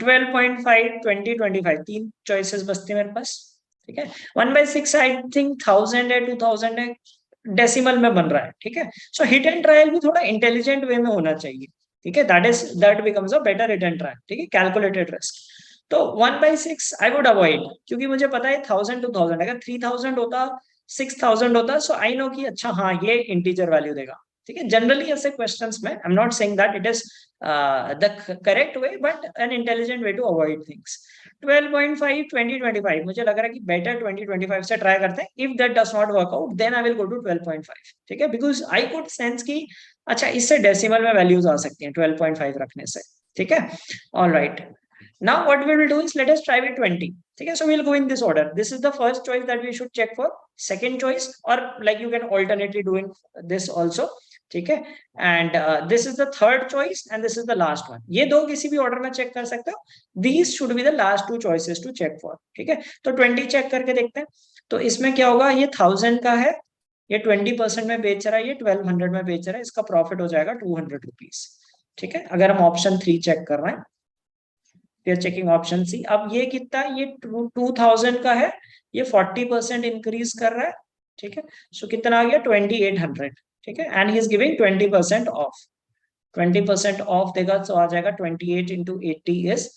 12.5, 20, 25 तीन चॉइसेस बचती है मेरे पास। ठीक है, 1/6 आई थिंक 1,000 है, 2,000 है, डेसिमल में बन रहा है। ठीक है, सो हिट एंड ट्रायल भी थोड़ा इंटेलिजेंट वे में होना चाहिए। ठीक है, that becomes a better hit and trial. ठीक है, कैलकुलेटेड रिस्क। तो 1/6 आई वुड अवॉइड, क्योंकि मुझे पता है 1,000 2,000, अगर 3,000 होता, 6,000 होता, सो आई नो कि अच्छा हाँ ये इंटीजर वैल्यू देगा। ठीक है, जनरली ऐसे क्वेश्चंस में I am not saying that it is the correct way, but an intelligent way to avoid things. 12.5, 20, 25 मुझे लग रहा है कि बेटर 20-25 से ट्राई करते हैं। If that does not work out, then I will go to 12.5। ठीक है, बिकॉज आई कुड सेंस की अच्छा इससे डेसिमल में वैल्यूज आ सकती हैं 12.5 रखने से। ठीक है, all right, now what we will do is let us try with 20. Okay, so we'll go in this order. This is the first choice that we should check for. Second choice, or like you can alternately doing this also. ठीक है, and this is the third choice and this is the last one. ये दो किसी भी order में check कर सकते हो, these should be the last two choices to check for. ठीक है, तो 20 चेक करके देखते हैं। तो इसमें क्या होगा, ये 1,000 का है, ये 20% में बेच रहा है, ये 1,200 में बेच रहा है, इसका प्रॉफिट हो जाएगा 200 रुपीज। ठीक है, अगर हम ऑप्शन 3 चेक कर रहे हैं, चेकिंग ऑप्शन सी। अब ये कितना, ये 2,000 का है, ये 40% इंक्रीज कर रहा है। ठीक है, सो कितना आ गया 2,800। ठीक है, and he is giving 20% of, 20% of देगा, तो आ जाएगा 28 इंटू 80 इज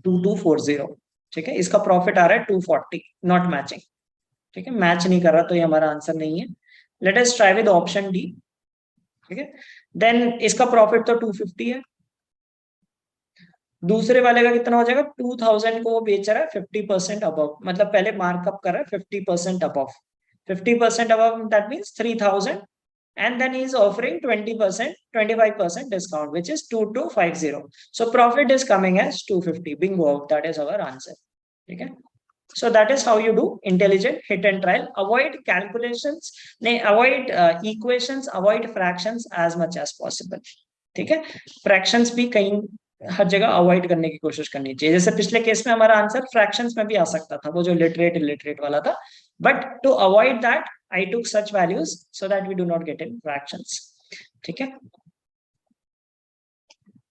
2240। ठीक है, इसका प्रॉफिट आ रहा है 240, नॉट मैचिंग। ठीक है, मैच नहीं कर रहा, तो ये हमारा आंसर नहीं है। Let us try with option D. ठीक है, देन इसका प्रॉफिट तो 250 है, दूसरे वाले का कितना हो जाएगा, 2,000 को वो बेच रहा है 50% अबव, मतलब पहले मार्कअप कर रहा है 50% above. 50% above that means 3,000 and then he is offering 20%, 25% discount, which is 2250. So profit is coming as 250. Bingo, that is our answer. Okay. So that is how you do intelligent hit and trial. Avoid calculations, avoid equations, avoid fractions as much as possible. ठीक है, fractions भी कहीं हर जगह avoid करने की कोशिश करनी चाहिए. जैसे पिछले केस में हमारा आंसर फ्रैक्शंस में भी आ सकता था, वो जो लिटरेट इलिटरेट वाला था, but to avoid that I took such values so that we do not get in fractions. ठीक है.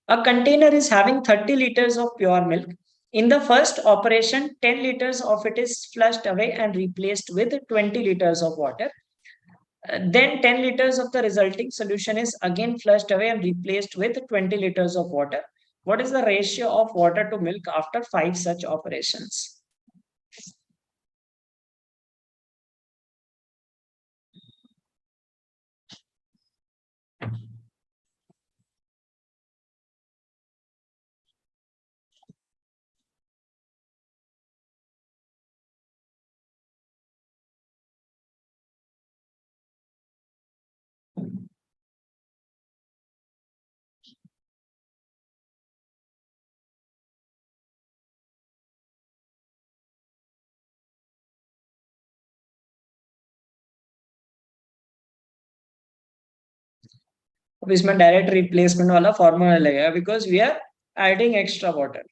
A container is having 30 liters of pure milk. In the first operation, 10 liters of it is flushed away and replaced with 20 liters of water. Then 10 liters of the resulting solution is again flushed away and replaced with 20 liters of water. What is the ratio of water to milk after 5 such operations? अब इसमें direct replacement वाला formula लगेगा because we are adding extra water.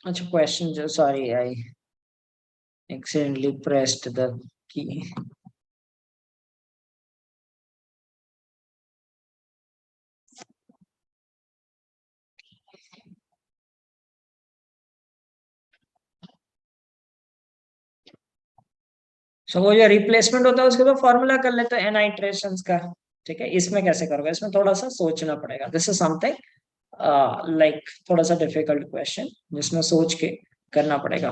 अच्छा, question जो, sorry, I accidentally pressed the key. So वो जो replacement होता है उसके तो फॉर्मूला कर लेते हैं एन इटरेशंस का. ठीक है, इसमें कैसे करोगे, इसमें थोड़ा सा सोचना पड़ेगा. दिस इज समथिंग लाइक थोड़ा सा डिफिकल्ट क्वेश्चन जिसमें सोच के करना पड़ेगा.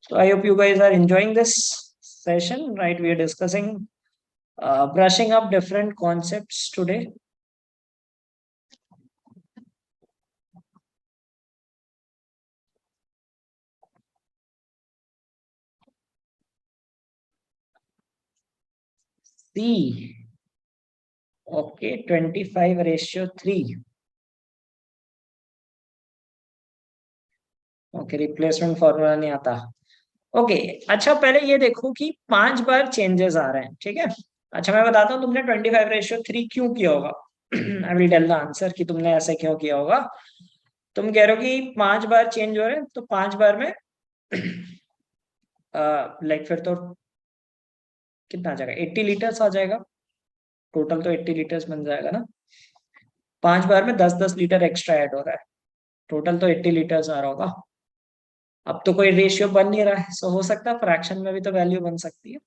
So I hope you guys are enjoying this session, right? We are discussing brushing up different concepts today. C. Okay, 25:3. Okay, replacement formula नहीं आता. ओके, अच्छा पहले ये देखो कि 5 बार चेंजेस आ रहे हैं. ठीक है, अच्छा मैं बताता हूँ तुमने 25:3 क्यों किया होगा. I will tell the answer कि तुमने ऐसे क्यों किया होगा. तुम कह रहे हो कि 5 बार चेंज हो रहे हैं, तो 5 बार में लाइक फिर तो कितना आ जाएगा, 80 लीटर्स आ जाएगा, टोटल तो 80 लीटर्स बन जाएगा ना, 5 बार में 10-10 लीटर एक्स्ट्रा ऐड हो रहा है, टोटल तो 80 लीटर्स आ रहा होगा। अब तो कोई रेशियो बन नहीं रहा है, सो हो सकता है फ्रैक्शन में भी तो वैल्यू बन सकती है।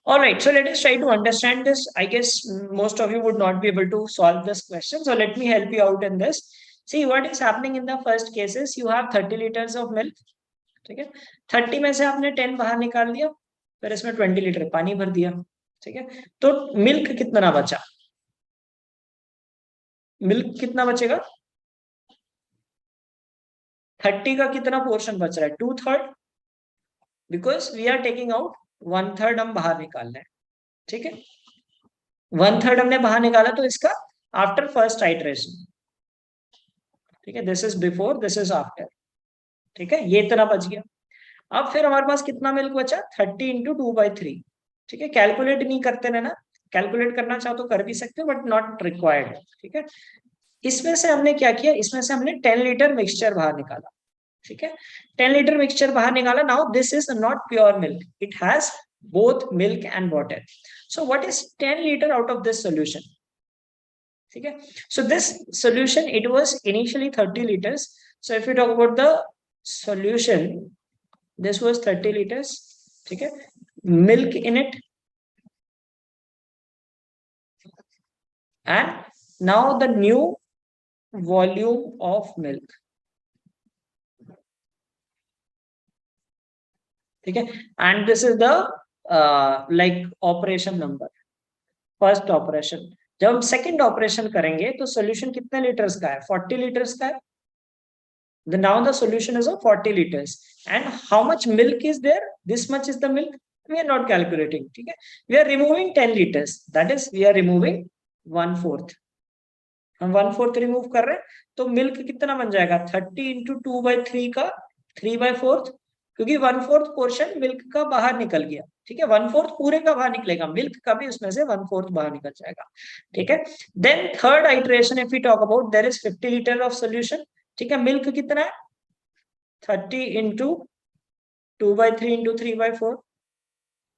Alright, so let us try to understand this. I guess most of you would not be able to solve this question. So let me help you out in this. See what is happening in the first cases. You have 30 liters of milk. ठीक है, 30 में से आपने 10 बाहर निकाल दिया, फिर इसमें 20 लीटर पानी भर दिया। ठीक है, तो मिल्क कितना बचा, मिल्क कितना बचेगा, 30 का कितना पोर्शन बच रहा है, 2/3, because we are taking out 1/3 हम बाहर निकाल रहे हैं। ठीक है, 1/3 हमने बाहर निकाला, तो इसका आफ्टर फर्स्ट आइटरेशन, ठीक है, this is before, this is after. ठीक है, ये इतना बच गया। अब फिर हमारे पास कितना मिल्क बचा, 30 इंटू 2/3। ठीक है, कैलकुलेट नहीं करते रहना, कैलकुलेट करना चाहो तो कर भी सकते हो, बट नॉट रिक्वायर्ड। ठीक है, इसमें से हमने क्या किया, इसमें से हमने 10 लीटर मिक्सचर बाहर निकाला। ठीक है, 10 लीटर मिक्सचर बाहर निकाला। Now this is not pure milk, it has both milk and water. So what is 10 liter out of this solution? ठीक है, so this solution, it was initially 30 liters. So if you talk about the solution, this was 30 liters. ठीक है, milk in it, and now the new volume of milk. ठीक है, and this is the like operation number, first operation. जब हम second operation करेंगे तो solution कितने litres का है, 40 लीटर्स का है। Now the solution is of 40 liters, and how much milk is there, this much is the milk, we are not calculating. ठीक है, we are removing 10 liters, that is we are removing 1/4, हम 1/4 remove कर रहे हैं, तो milk कितना बन जाएगा, 30 इंटू 2/3 का 3/4, क्योंकि 1/4 पोर्शन मिल्क का बाहर निकल गया। ठीक है, 1/4 पूरे का बाहर निकलेगा, मिल्क का भी उसमें से 1/4 बाहर निकल जाएगा। ठीक है, then third iteration if you talk about, there is 50 litre of solution. ठीक है, मिल्क कितना है, 30 इंटू 2/3 इंटू 3/4,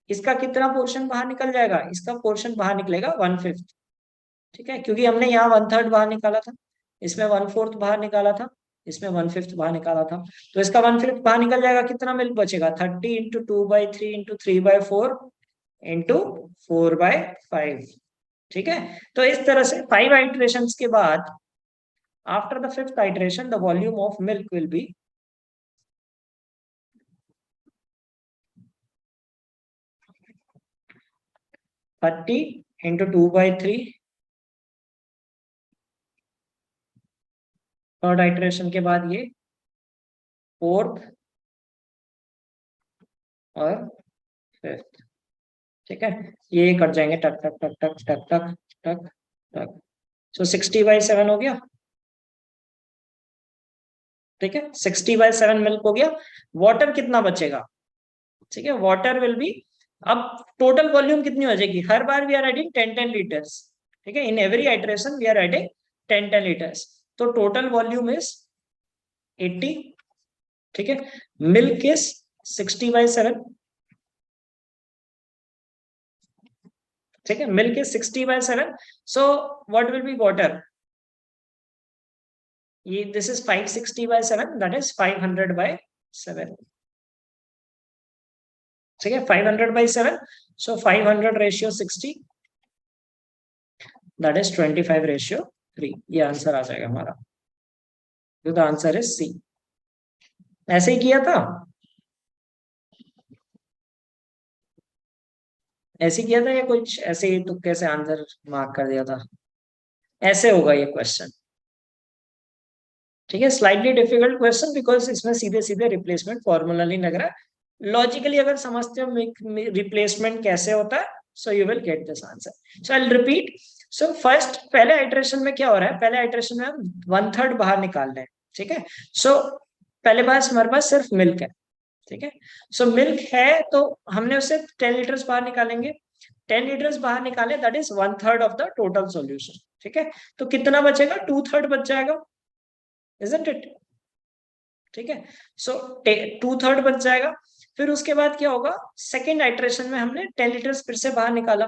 इसका कितना पोर्शन बाहर निकल जाएगा, इसका पोर्शन बाहर निकलेगा 1/5। ठीक है, क्योंकि हमने यहाँ 1/3 बाहर निकाला था, इसमें 1/4 बाहर निकाला था, इसमें 1/5 बाहर निकाला था, तो इसका 1/5 बाहर निकल जाएगा, कितना मिल्क बचेगा, 30 इंटू 2/3 इंटू 3/4 इंटू 4/5। ठीक है, तो इस तरह से 5 आइटरेशन के बाद, after the 5th iteration, the volume of milk will be 30 into 2/3, third iteration के बाद ये 4th और 5th। ठीक है, ये कट जाएंगे, टक टक टक टक टक टक टक टक, सो 60/7 हो गया। ठीक है, 60/7 मिल्क हो गया। वाटर कितना बचेगा, ठीक है, वाटर विल बी, अब टोटल वॉल्यूम कितनी हो जाएगी, हर बार वी आर एडिंग 10 लीटर्स। ठीक है, in every iteration we are adding 10 litres, तो टोटल वॉल्यूम इज 80। ठीक है, मिल्क इज 60/7। ठीक है, milk is 60/7, so what will be water, ये दिस इज 560/7, दैट इज 500/7। ठीक है, 500/7, सो 500 रेशियो 60, दैट इज 25/3। ये आंसर आ जाएगा हमारा, द आंसर इज सी। ऐसे ही किया था, ऐसे किया था या कुछ ऐसे ही तुक्के से आंसर मार्क कर दिया था, ऐसे होगा ये क्वेश्चन। ठीक है, स्लाइटली डिफिकल्ट क्वेश्चन, बिकॉज इसमें सीधे सीधे रिप्लेसमेंट फॉर्मूला नहीं लग रहा है। लॉजिकली अगर समझते हो रिप्लेसमेंट कैसे होता है, so you will get this answer. So I will repeat. So first, पहले आइटरेशन में क्या हो रहा है, पहले आइटरेशन में हम 1/3 बाहर निकाल रहे हैं। ठीक है, सो पहले बार हमारे पास सिर्फ मिल्क है। ठीक है, सो मिल्क है तो हमने उससे 10 लीटर्स बाहर निकालेंगे, 10 लीटर्स बाहर निकाले, that is 1/3 of the total solution. ठीक है, तो कितना बचेगा, 2/3 बच जाएगा, isn't it? ठीक है। सो 2/3 बच जाएगा। फिर उसके बाद क्या होगा, सेकेंड आइट्रेशन में हमने 10 लीटर्स फिर से बाहर निकाला,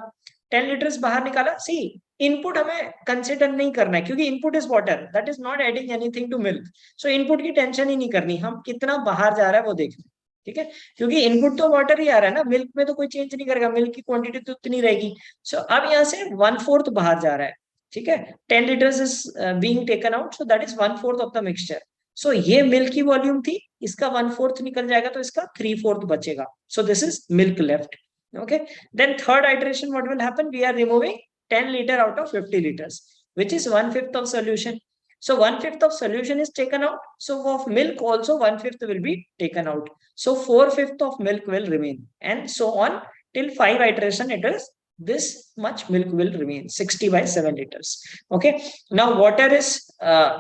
10 लीटर्स बाहर निकाला। सी इनपुट हमें कंसिडर नहीं करना है क्योंकि input is water, that is not adding anything to milk. So input की टेंशन ही नहीं करनी, हम कितना बाहर जा रहा है वो देखना, ठीक है। क्योंकि इनपुट तो वाटर ही आ रहा है ना, मिल्क में तो कोई चेंज नहीं करेगा, मिल्क की क्वांटिटी तो उतनी रहेगी। सो अब यहाँ से 1/4 बाहर जा रहा है, ठीक है। 10 litres is being taken out, so that is 1/4 of the mixture. So ये मिल्क की वॉल्यूम थी, इसका 1/4 निकल जाएगा तो इसका 3/4 बचेगा। सो this is milk left. Okay, then third iteration, what will happen? We are removing 10 liter out of 50 liters, which is 1/5 of solution. So 1/5 of solution is taken out. So of milk also 1/5 will be taken out. So 4/5 of milk will remain, and so on till 5 iteration. It is this much milk will remain, 60 by 7 liters. Okay. Now water is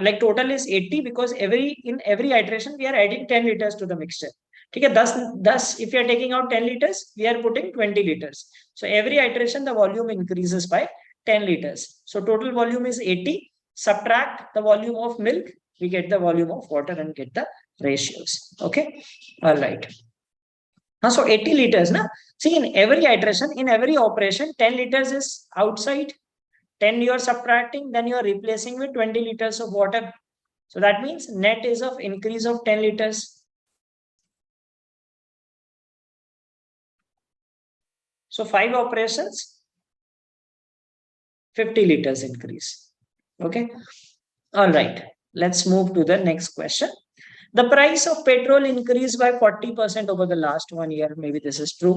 like total is 80 because in every iteration we are adding 10 liters to the mixture. ठीक है, 10 if you are taking out 10 liters, we are putting 20 liters. So every iteration the volume increases by 10 liters. So total volume is 80. Subtract the volume of milk, we get the volume of water and get the ratios. Okay, all right. So 80 liters na. See, in every iteration, in every operation, 10 liters is outside, 10 you are subtracting, then you are replacing with 20 liters of water. So that means net is of increase of 10 liters. So 5 operations, 50 liters increase. Okay. All right. Let's move to the next question. The price of petrol increased by 40% over the last 1 year. Maybe this is true.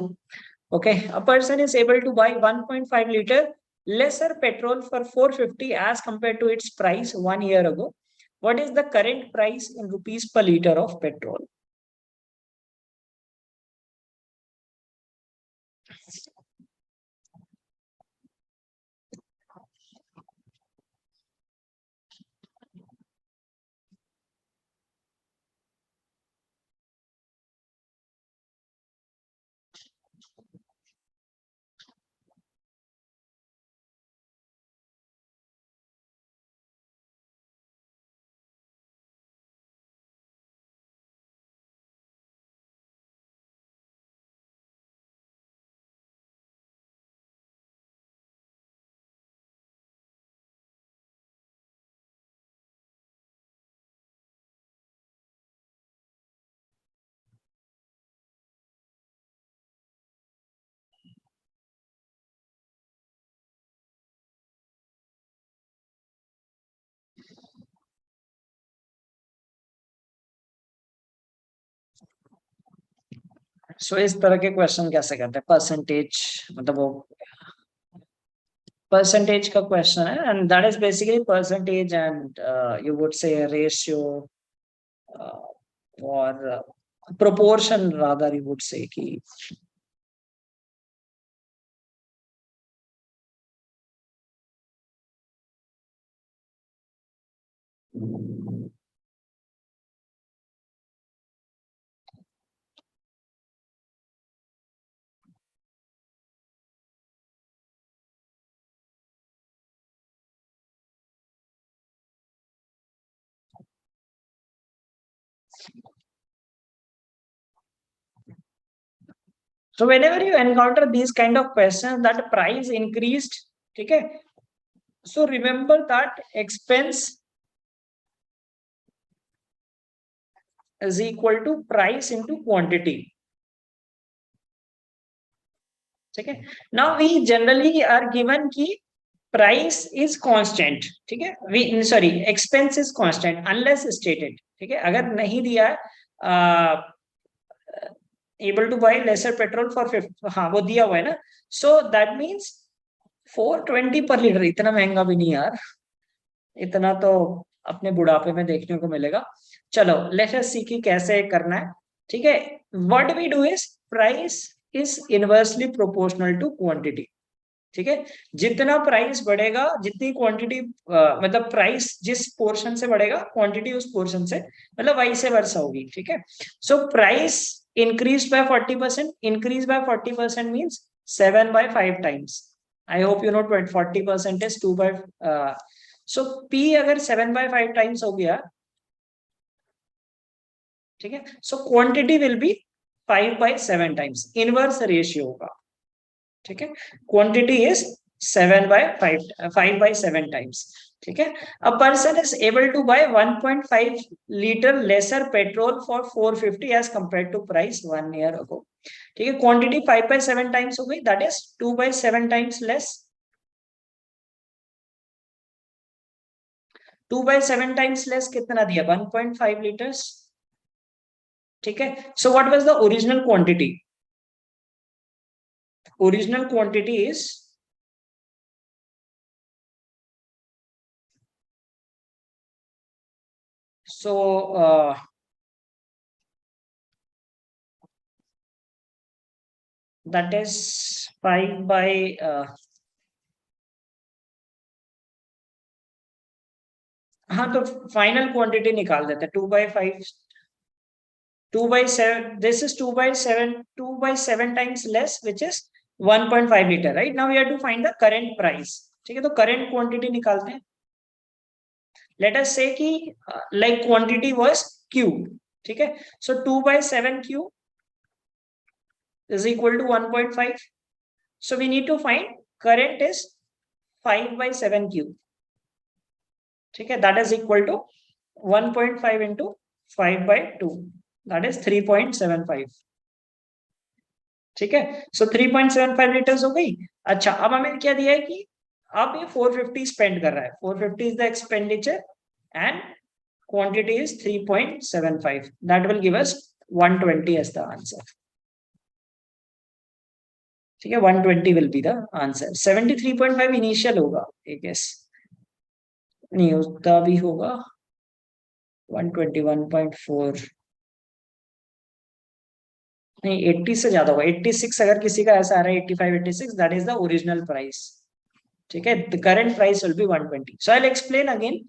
Okay. A person is able to buy 1.5 liter lesser petrol for 450 as compared to its price 1 year ago. What is the current price in rupees per liter of petrol? सो इस तरह के question कैसे करते हैं, percentage मतलब वो percentage का question है, and that is basically percentage and you would say a ratio or proportion rather you would say कि so whenever you encounter these kind of questions that price increased, ठीक है, so remember that expense is equal to price into quantity. ठीक है, now we generally are given कि price is constant, ठीक है, we sorry expense is constant unless stated, ठीक है, अगर नहीं दिया है able to buy lesser petrol for 50, हाँ वो दिया हुआ है ना, so that means 420 पर लीटर, इतना महंगा भी नहीं यार, इतना तो अपने बुढ़ापे में देखने को मिलेगा। चलो लेट अस सी कि कैसे करना है, ठीक है। What we do is price is inversely proportional to quantity, ठीक है। जितना प्राइस बढ़ेगा, जितनी क्वांटिटी मतलब प्राइस जिस पोर्शन से बढ़ेगा क्वांटिटी उस पोर्शन से मतलब वाइस वर्सा होगी, ठीक है। So price increase by 40%, increase by 40% means 7 by 5 times. I hope you know 40% is 2 by so P अगर 7 by 5 times हो गया ठीक है. So quantity will be 5/7 times. Inverse ratio होगा. ठीक है. Quantity is 5/7 times. ठीक है. A person is able to buy 1.5 liter lesser petrol for 450 as compared to price 1 year ago. ठीक है. Quantity 5/7 times हो गई. That is 2/7 times less. 2/7 times less कितना दिया? 1.5 liters. ठीक है. So what was the original quantity? Original quantity is so that is 5 by हाँ तो फाइनल क्वांटिटी निकाल देते हैं. 2/5 2/7. This is 2/7 times less, which is 1.5 liter. Right now we have to find the current price. ठीक है. तो current quantity निकालते हैं. Let us say कि like quantity was Q. ठीक है. So 2/7 Q is equal to 1.5. So we need to find current is 5/7 Q. ठीक है. That is equal to 1.5 into 5/2. That is 3.75. ठीक है. सो 3.75 लीटर्स हो गई. अच्छा, अब हमें क्या दिया है कि आप ये 450 स्पेंड कर रहा है. 450 is the expenditure and quantity is 3.75. That will give us 120 as the answer. ठीक है. 120 will be the answer. 73.5 initial होगा आई गेस. नहीं उतना भी होगा. 121.4 नहीं 80 से ज्यादा होगा. 86 अगर किसी का ऐसा आ रहा है 85 86 that is the original price. ठीक है. The current price will be 120. So I will explain again.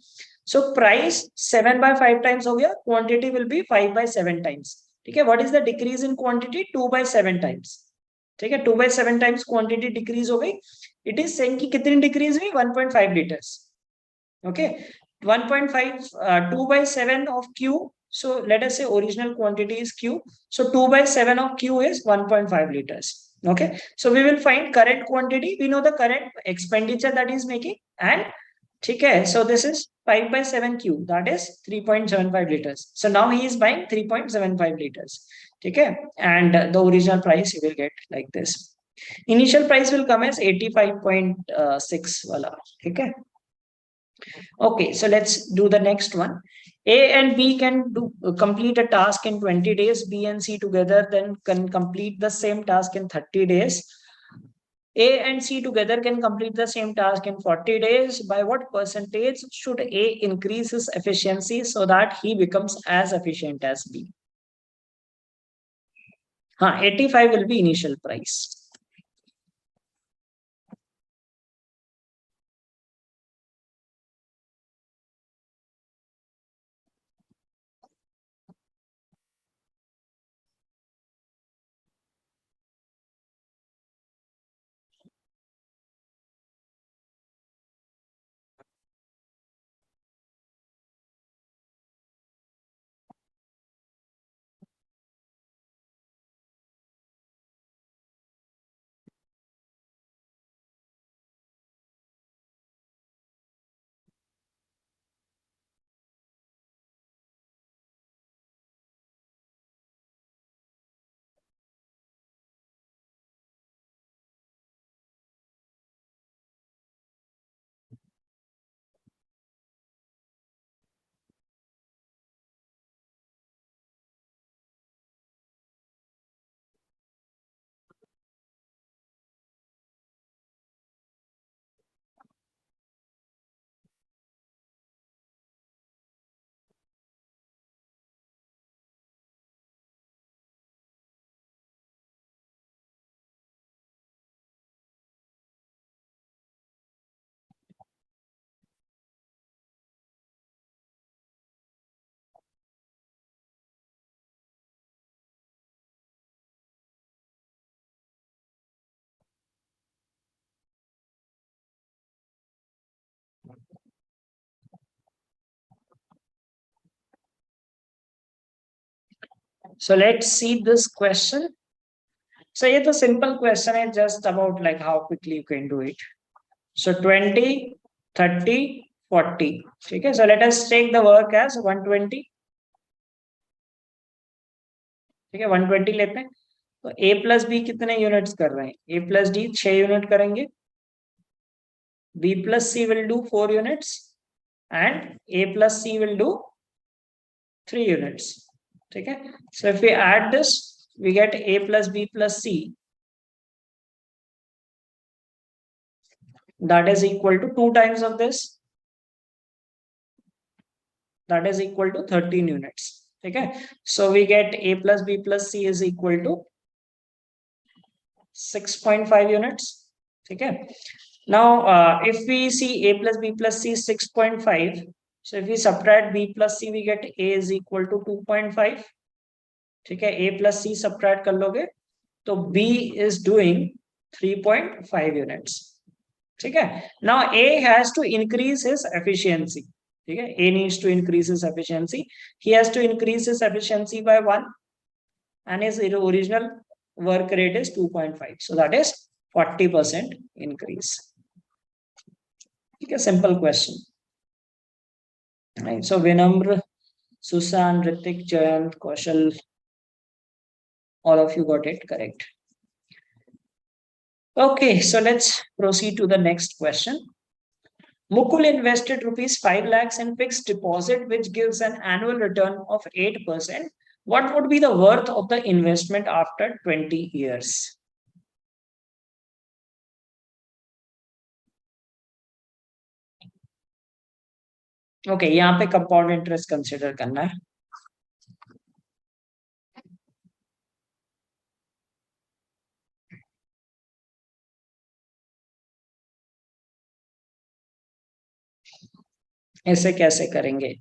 So price 7/5 times हो गया. Quantity will be 5/7 times. ठीक है. What is the decrease in quantity? 2/7 times. ठीक है. 2/7 टाइम्स क्वांटिटी डिक्रीज हो गई. इट इज सेइंग कि कितनी डिक्रीज हुई? 1.5 litres. Okay. 1.5 2/7 of Q. So let us say original quantity is Q. So 2/7 of Q is 1.5 liters. Okay. So we will find current quantity. We know the current expenditure that is making. And okay, so this is 5/7 Q. That is 3.75 liters. So now he is buying 3.75 liters. Okay. And the original price you will get like this. Initial price will come as 85.6 wala. Okay. Okay, so let's do the next one. A and B can complete a task in 20 days. B and C together then can complete the same task in 30 days. A and C together can complete the same task in 40 days. By what percentage should A increase his efficiency so that he becomes as efficient as B? 85 will be initial price. So let's see this question. So ये तो simple question है, just about like how quickly you can do it. So 20, 30, 40. ठीक है. So let us take the work as 120. ठीक है, 120 लेते हैं. तो a plus b कितने यूनिट्स कर रहे हैं? a plus d 6 यूनिट करेंगे. b plus c will do 4 units and a plus c will do 3 units. ठीक है. So if we add this, we get a plus b plus c, that is equal to 2 times of this, that is equal to 13 units. Okay, so we get a plus b plus c is equal to 6.5 units. Okay, now if we see a plus b plus c is 6.5, so if we subtract b plus c, we get a is equal to 2.5. ठीक है, a plus c subtract कर लोगे तो b is doing 3.5 units. ठीक है. Now a has to increase his efficiency. ठीक है, a needs to increase his efficiency. He has to increase his efficiency by 1 and his original work rate is 2.5. So that is 40% increase. ठीक है, simple question. Right. So Vinamr, Susan, Ritik, Jayant, Kaushal, all of you got it correct. Okay, so let's proceed to the next question. Mukul invested rupees 5 lakhs in fixed deposit, which gives an annual return of 8%. What would be the worth of the investment after 20 years? Okay, यहाँ पे compound interest consider करना है. ऐसे कैसे करेंगे?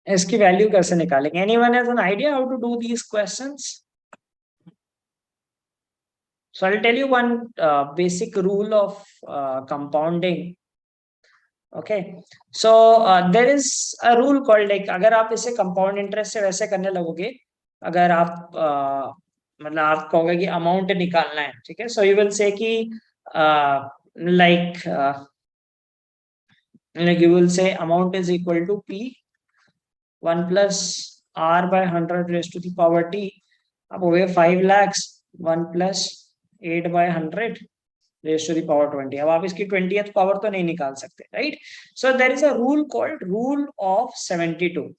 इसकी value कैसे निकालेंगे? Anyone has an idea how to do these questions? So I'll tell you one basic rule of compounding. Okay, so there is a rule called like अगर आप इसे compound interest से वैसे करने लगोगे, अगर आप मतलब आप कहोगे कि अमाउंट निकालना है, ठीक है, so you will say कि like you will say amount is equal to p 1 plus r by 100 raised to the power t. अब हो गए 5 lakhs 1 plus 8 by 100 raised to the power 20. अब आप इसकी 20th पावर तो नहीं निकाल सकते, right? So there is a rule called rule of 72.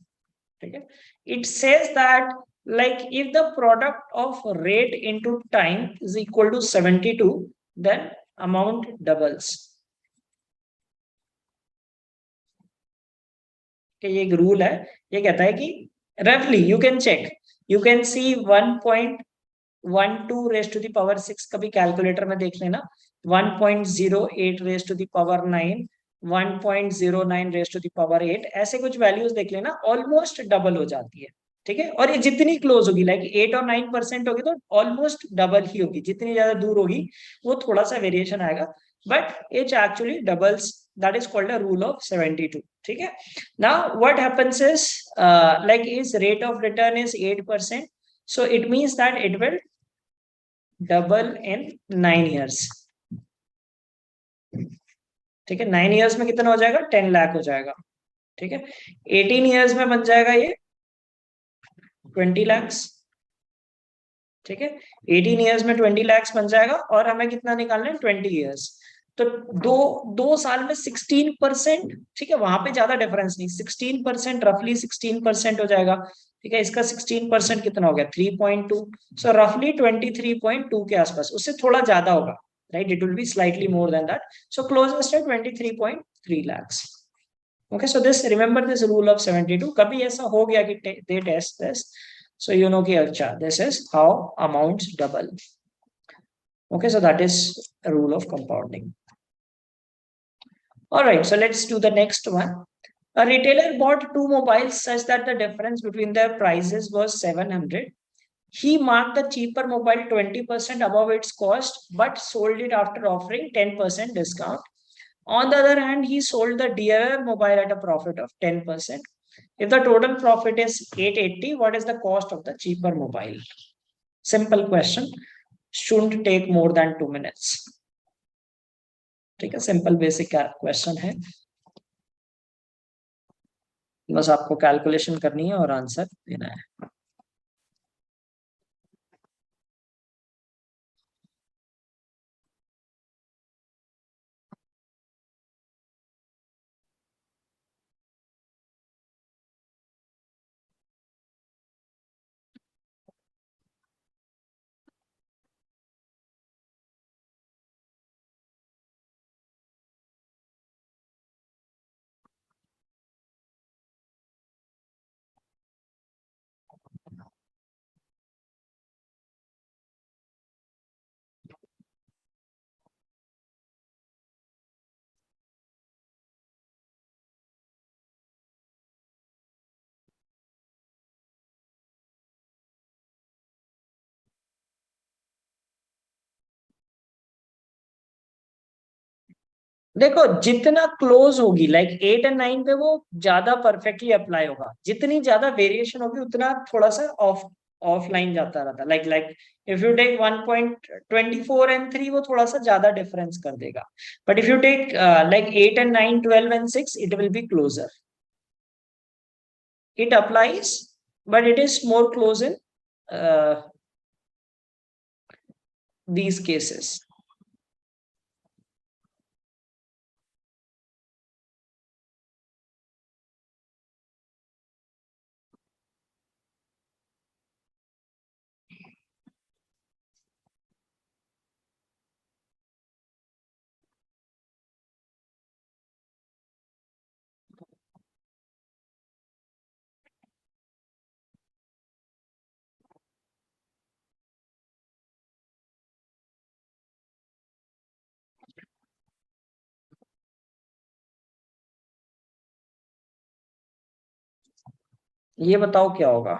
ठीक है, it says that like if the product of rate into time is equal to 72, then amount doubles. ये एक रूल है. ये कहता है कि रफली you can check, you can see 1.12 raised to the power 6 कभी कैलकुलेटर में देख लेना, 1.08 raised to the power 9, 1.09 raised to the power 8, ऐसे कुछ वैल्यूज देख लेना, ऑलमोस्ट डबल हो जाती है. ठीक है, और ये जितनी क्लोज होगी लाइक 8 और 9% होगी तो ऑलमोस्ट डबल ही होगी, जितनी ज्यादा दूर होगी वो थोड़ा सा वेरिएशन आएगा, but it actually doubles, that is called a rule of 72. ठीक है, now what happens is like is rate of return is 8%, so it means that it will double in 9 years. ठीक है, 9 years में कितना हो जाएगा, 10 लाख हो जाएगा. ठीक है, 18 years में बन जाएगा ये 20 lakhs. ठीक है, 18 years में 20 lakhs बन जाएगा, और हमें कितना निकालना है, 20 years. तो दो दो साल में 16%. ठीक है, वहां पे ज्यादा डिफरेंस नहीं, 16%, रफली 16% हो जाएगा. ठीक है, इसका 16% कितना हो गया, 3.2. सो रफली 23.2 के आसपास, उससे थोड़ा ज्यादा होगा, right, it will be slightly more than that. So closest है 23.3 lakhs. Okay, so this, remember this rule of 72. कभी ऐसा हो गया कि they test this, so you know कि अच्छा, this is how amounts double. Okay, so that is a rule of compounding. All right, so let's do the next one. A retailer bought two mobiles such that the difference between their prices was 700. He marked the cheaper mobile 20% above its cost, but sold it after offering 10% discount. On the other hand, he sold the DILR mobile at a profit of 10%. If the total profit is 880, what is the cost of the cheaper mobile? Simple question. Shouldn't take more than 2 minutes. ठीक है, simple basic question है, बस आपको calculation करनी है और answer देना है. देखो, जितना क्लोज होगी लाइक 8 एंड 9 पे, वो ज्यादा परफेक्टली अप्लाई होगा. जितनी ज्यादा वेरिएशन होगी उतना थोड़ा सा ऑफलाइन जाता रहता, like if you take 1.24 and 3, वो थोड़ा सा ज्यादा डिफरेंस कर देगा. But if you take like 8 and 9, 12 and 6, it will be closer. It applies, but it is more close in these cases. ये बताओ क्या होगा.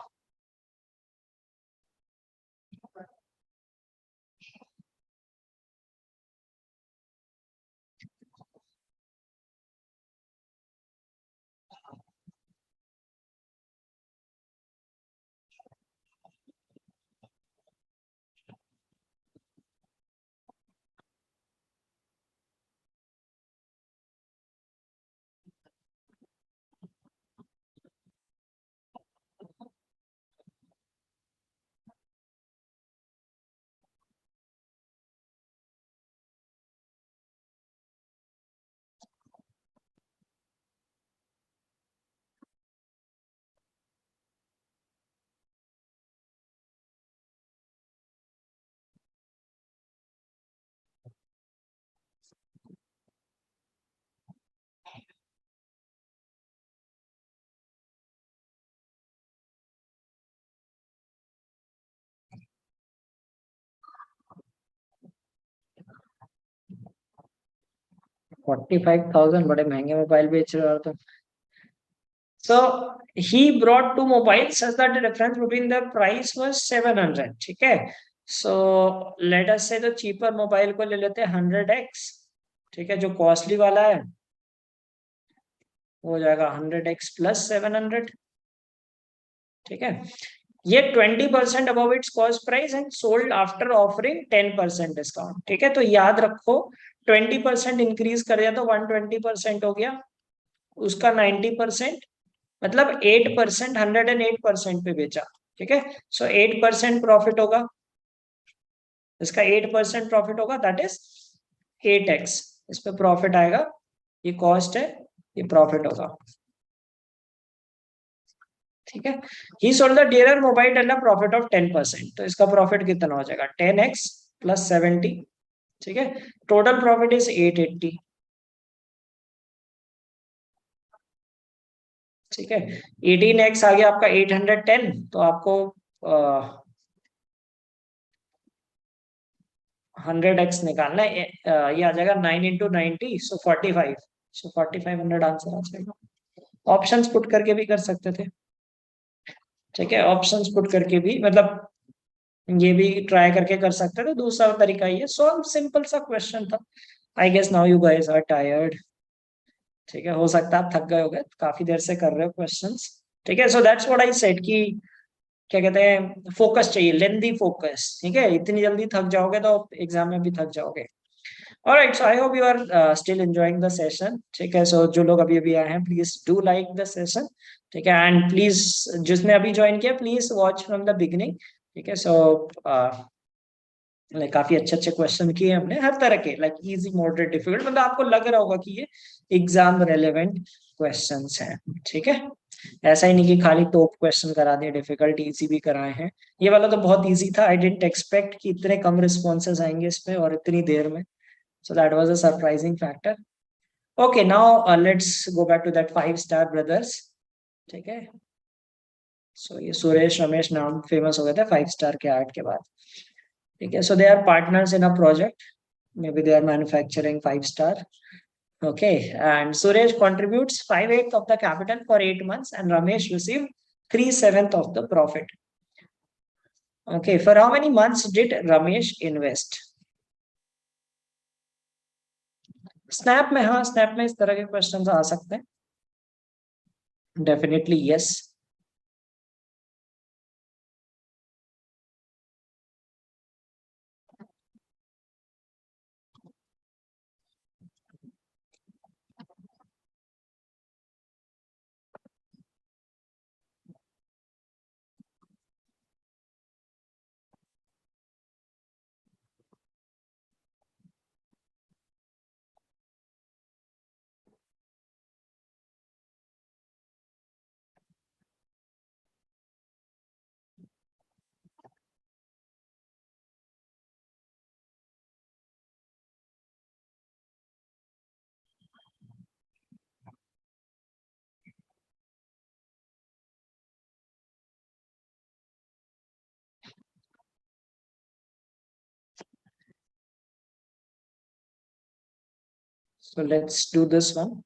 $45,000 बड़े महंगे मोबाइल बेच रहे हो तुम. So he brought two mobiles such that the difference between the price was 700. ठीक है. So let us say the cheaper mobile को ले लेते हैं 100x. ठीक है, जो costly वाला है हो जाएगा 100x plus 700. ठीक है, ये 20% above it's cost price and sold after offering 10% discount. ठीक है, तो याद रखो 20% इंक्रीज कर दिया तो 120% हो गया, उसका 90%, मतलब 8%, 108% पे बेचा. ठीक है, सो 8% प्रॉफिट होगा, इसका 8% प्रॉफिट होगा, दैट इज 8x. इस पे प्रॉफिट आएगा, ये कॉस्ट है, ये प्रॉफिट होगा. ठीक है, ही sold the dealer mobile at a profit of 10%. तो इसका प्रॉफिट कितना हो जाएगा 10x plus 70. ठीक है, टोटल प्रॉफिट इज 880. ठीक है, 18x आ गया आपका 810. तो आपको 100x निकालना है. ये आ जाएगा 9 into 90, सो 45. सो 4500 आंसर आ जाएगा. ऑप्शंस पुट करके भी कर सकते थे. ठीक है, ऑप्शंस पुट करके भी, मतलब ये भी ट्राई करके कर सकते थे. दूसरा तरीका ये, सो सिंपल सा क्वेश्चन था. I guess now you guys are tired. ठीक है, हो सकता है आप थक गए हो गए, काफी देर से कर रहे हो क्वेश्चंस. ठीक है, so that's what I said कि क्या कहते हैं, फोकस चाहिए, लेंदी फोकस. ठीक है, इतनी जल्दी थक जाओगे तो एग्जाम में भी थक जाओगे. Alright, so I hope you are still enjoying the session. ठीक है, सो जो लोग अभी अभी आए हैं please do like the session. ठीक है, एंड प्लीज जिसने अभी ज्वाइन किया please watch from the beginning. ठीक है, सो काफी अच्छे अच्छे क्वेश्चन किए हमने हर तरह के, लाइक इजी, मॉडरेट, डिफिकल्ट, मतलब आपको लग रहा होगा कि ये एग्जाम रेलेवेंट क्वेश्चंस हैं. ठीक है, ऐसा ही नहीं कि खाली टॉप क्वेश्चन करा दिए, डिफिकल्ट इजी भी कराए हैं. ये वाला तो बहुत इजी था. आई डिडंट एक्सपेक्ट कि इतने कम रिस्पॉन्सेज आएंगे इस पे और इतनी देर में. So that was a surprising factor. Okay, now let's go back to that 5 star brothers. ठीक है, सो ये सुरेश रमेश नाम फेमस हो गए थे 5 स्टार के आर्ट के बाद. ठीक है, so they are partners in a project. Maybe they are manufacturing 5 star. Okay, and Suresh contributes 5/8 of the capital for 8 months, and Ramesh received 3/7 of the profit. Okay, for how many months did Ramesh invest? Snap में, हाँ snap में इस तरह के questions आ सकते हैं. Definitely yes. So let's do this one.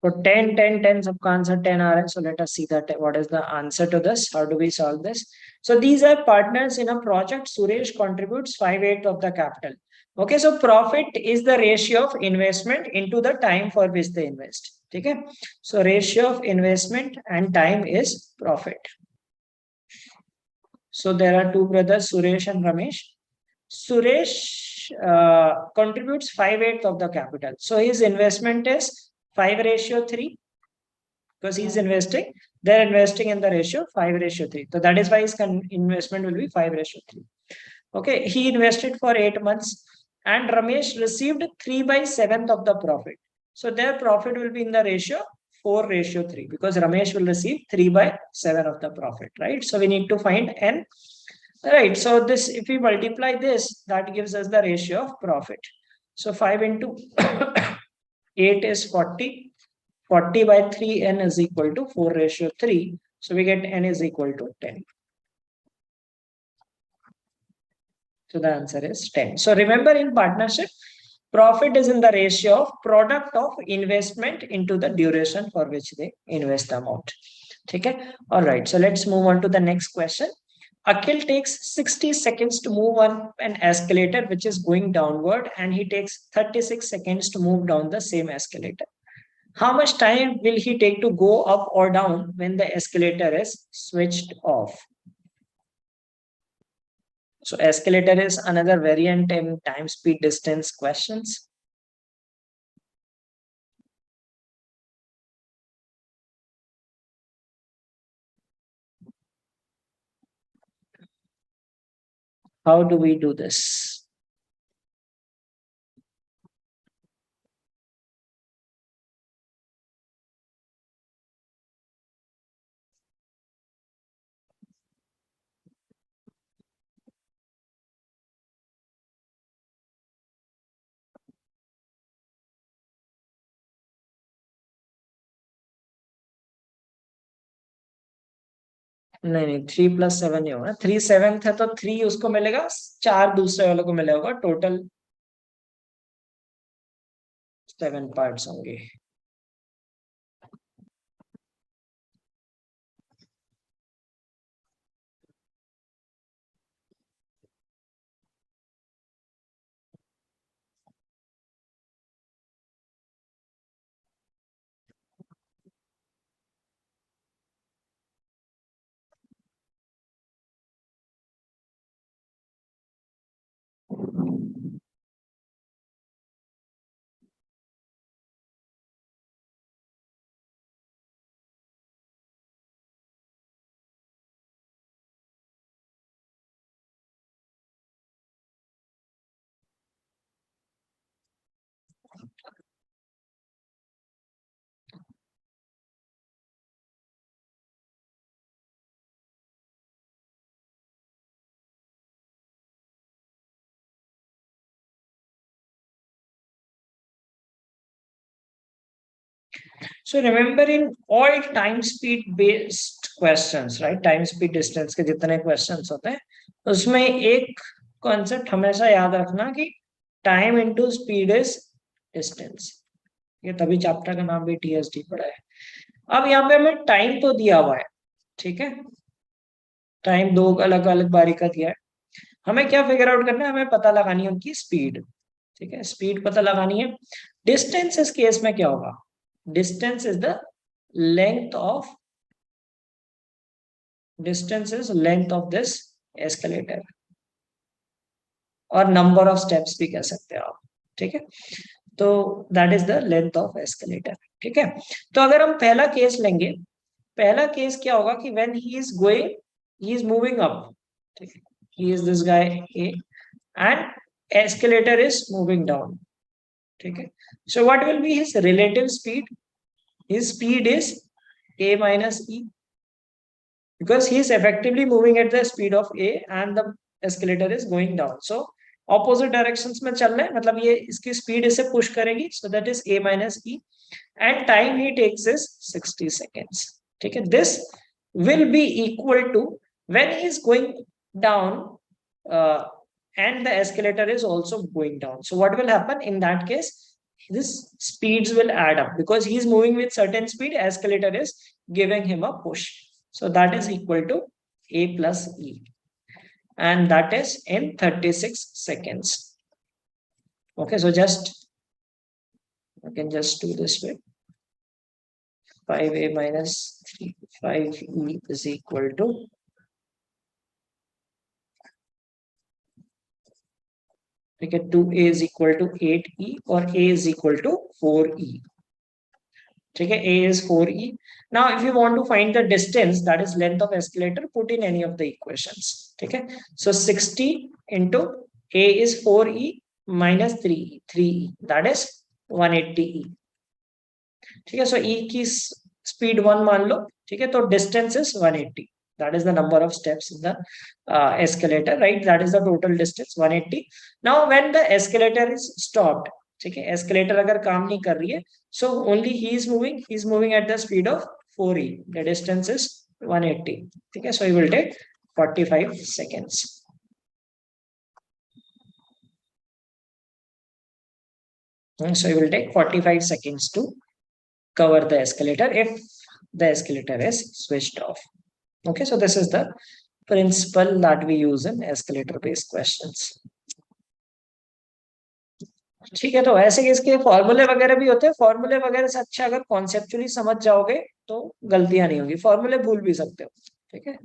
So 10, 10, 10, सबका answer 10 आ रहा है. So let us see that what is the answer to this. How do we solve this? So these are partners in a project. Suresh contributes 5/8 of the capital. Okay, so profit is the ratio of investment into the time for which they invest. ठीक है, so ratio of investment and time is profit. So there are two brothers, Suresh and Ramesh. Suresh contributes 5/8 of the capital. So his investment is 5/3. because he's investing, they're investing in the ratio 5:3. So that is why his investment will be 5:3. Okay, he invested for 8 months and Ramesh received 3/7 of the profit. So their profit will be in the ratio 4:3 because Ramesh will receive 3/7 of the profit, right? So we need to find n. Right. So this, if we multiply this, that gives us the ratio of profit. So 5 into 8 is 40. 40/3 n is equal to 4:3. So we get n is equal to 10. So the answer is 10. So remember, in partnership, profit is in the ratio of product of investment into the duration for which they invest the amount. Okay. All right. So let's move on to the next question. Akhil takes 60 seconds to move on an escalator which is going downward, and he takes 36 seconds to move down the same escalator. How much time will he take to go up or down when the escalator is switched off? So escalator is another variant in time, speed, distance questions. How do we do this? नहीं 3+7 नहीं होगा, 3/7 है तो 3 उसको मिलेगा, 4 दूसरे वाले को मिलेगा, टोटल 7 पार्ट्स होंगे. So remember, in all time speed based questions, right? Time speed distance के जितने questions होते हैं, उसमें एक concept हमेशा याद रखना कि time into speed is distance. ये तभी चैप्टर का नाम भी TSD पड़ा है. अब यहाँ पे हमें टाइम तो दिया हुआ है, ठीक है? टाइम 2 अलग अलग बारी का दिया है. हमें क्या फिगर आउट करना है? हमें पता लगानी है उनकी स्पीड. ठीक है, स्पीड पता लगानी है. डिस्टेंस इस केस में क्या होगा? Distance is length of this escalator, और नंबर ऑफ स्टेप्स भी कह सकते हो आप. ठीक है, तो that is the length of escalator. ठीक है, तो अगर हम पहला केस लेंगे, पहला केस क्या होगा कि when he is moving up, ठीक है, he is this guy A and escalator is moving down. ठीक है, so what will be his relative speed? His speed is a minus e, because he is effectively moving at the speed of a and the escalator is going down. So opposite directions में चल रहे हैं, मतलब ये इसकी speed इसे push करेगी. So that is a minus e and time he takes is 60 seconds. ठीक है, this will be equal to when he is going down and the escalator is also going down. So what will happen in that case? This speeds will add up because he is moving with certain speed, escalator is giving him a push. So that is equal to a plus e, and that is in 36 seconds. Okay, so I can just do this way. 5a minus 5e is equal to ठीक है 2a is equal to 8e और a is equal to 4e. ठीक है, a is 4e. Now if you want to find the distance, that is length of escalator, put in any of the equations. ठीक है, so 60 into a is 4e minus 3e, that is 180e. ठीक है, so e की speed 1 मान लो. ठीक है, तो distance is 180. That is the number of steps in the escalator, right? That is the total distance 180. Now when the escalator is stopped, ठीक है, escalator अगर काम नहीं कर रही है, so only he is moving at the speed of 4e. The distance is 180. ठीक है, so he will take 45 seconds. So he will take 45 seconds to cover the escalator if the escalator is switched off. Okay, so this is the principle that we use in escalator based questions. ठीक है, तो ऐसे इसके फॉर्मूले वगैरह भी होते हैं. फॉर्मूले वगैरह से अच्छा अगर कॉन्सेप्चुअली समझ जाओगे तो गलतियां नहीं होगी. फॉर्मूले भूल भी सकते हो. ठीक है,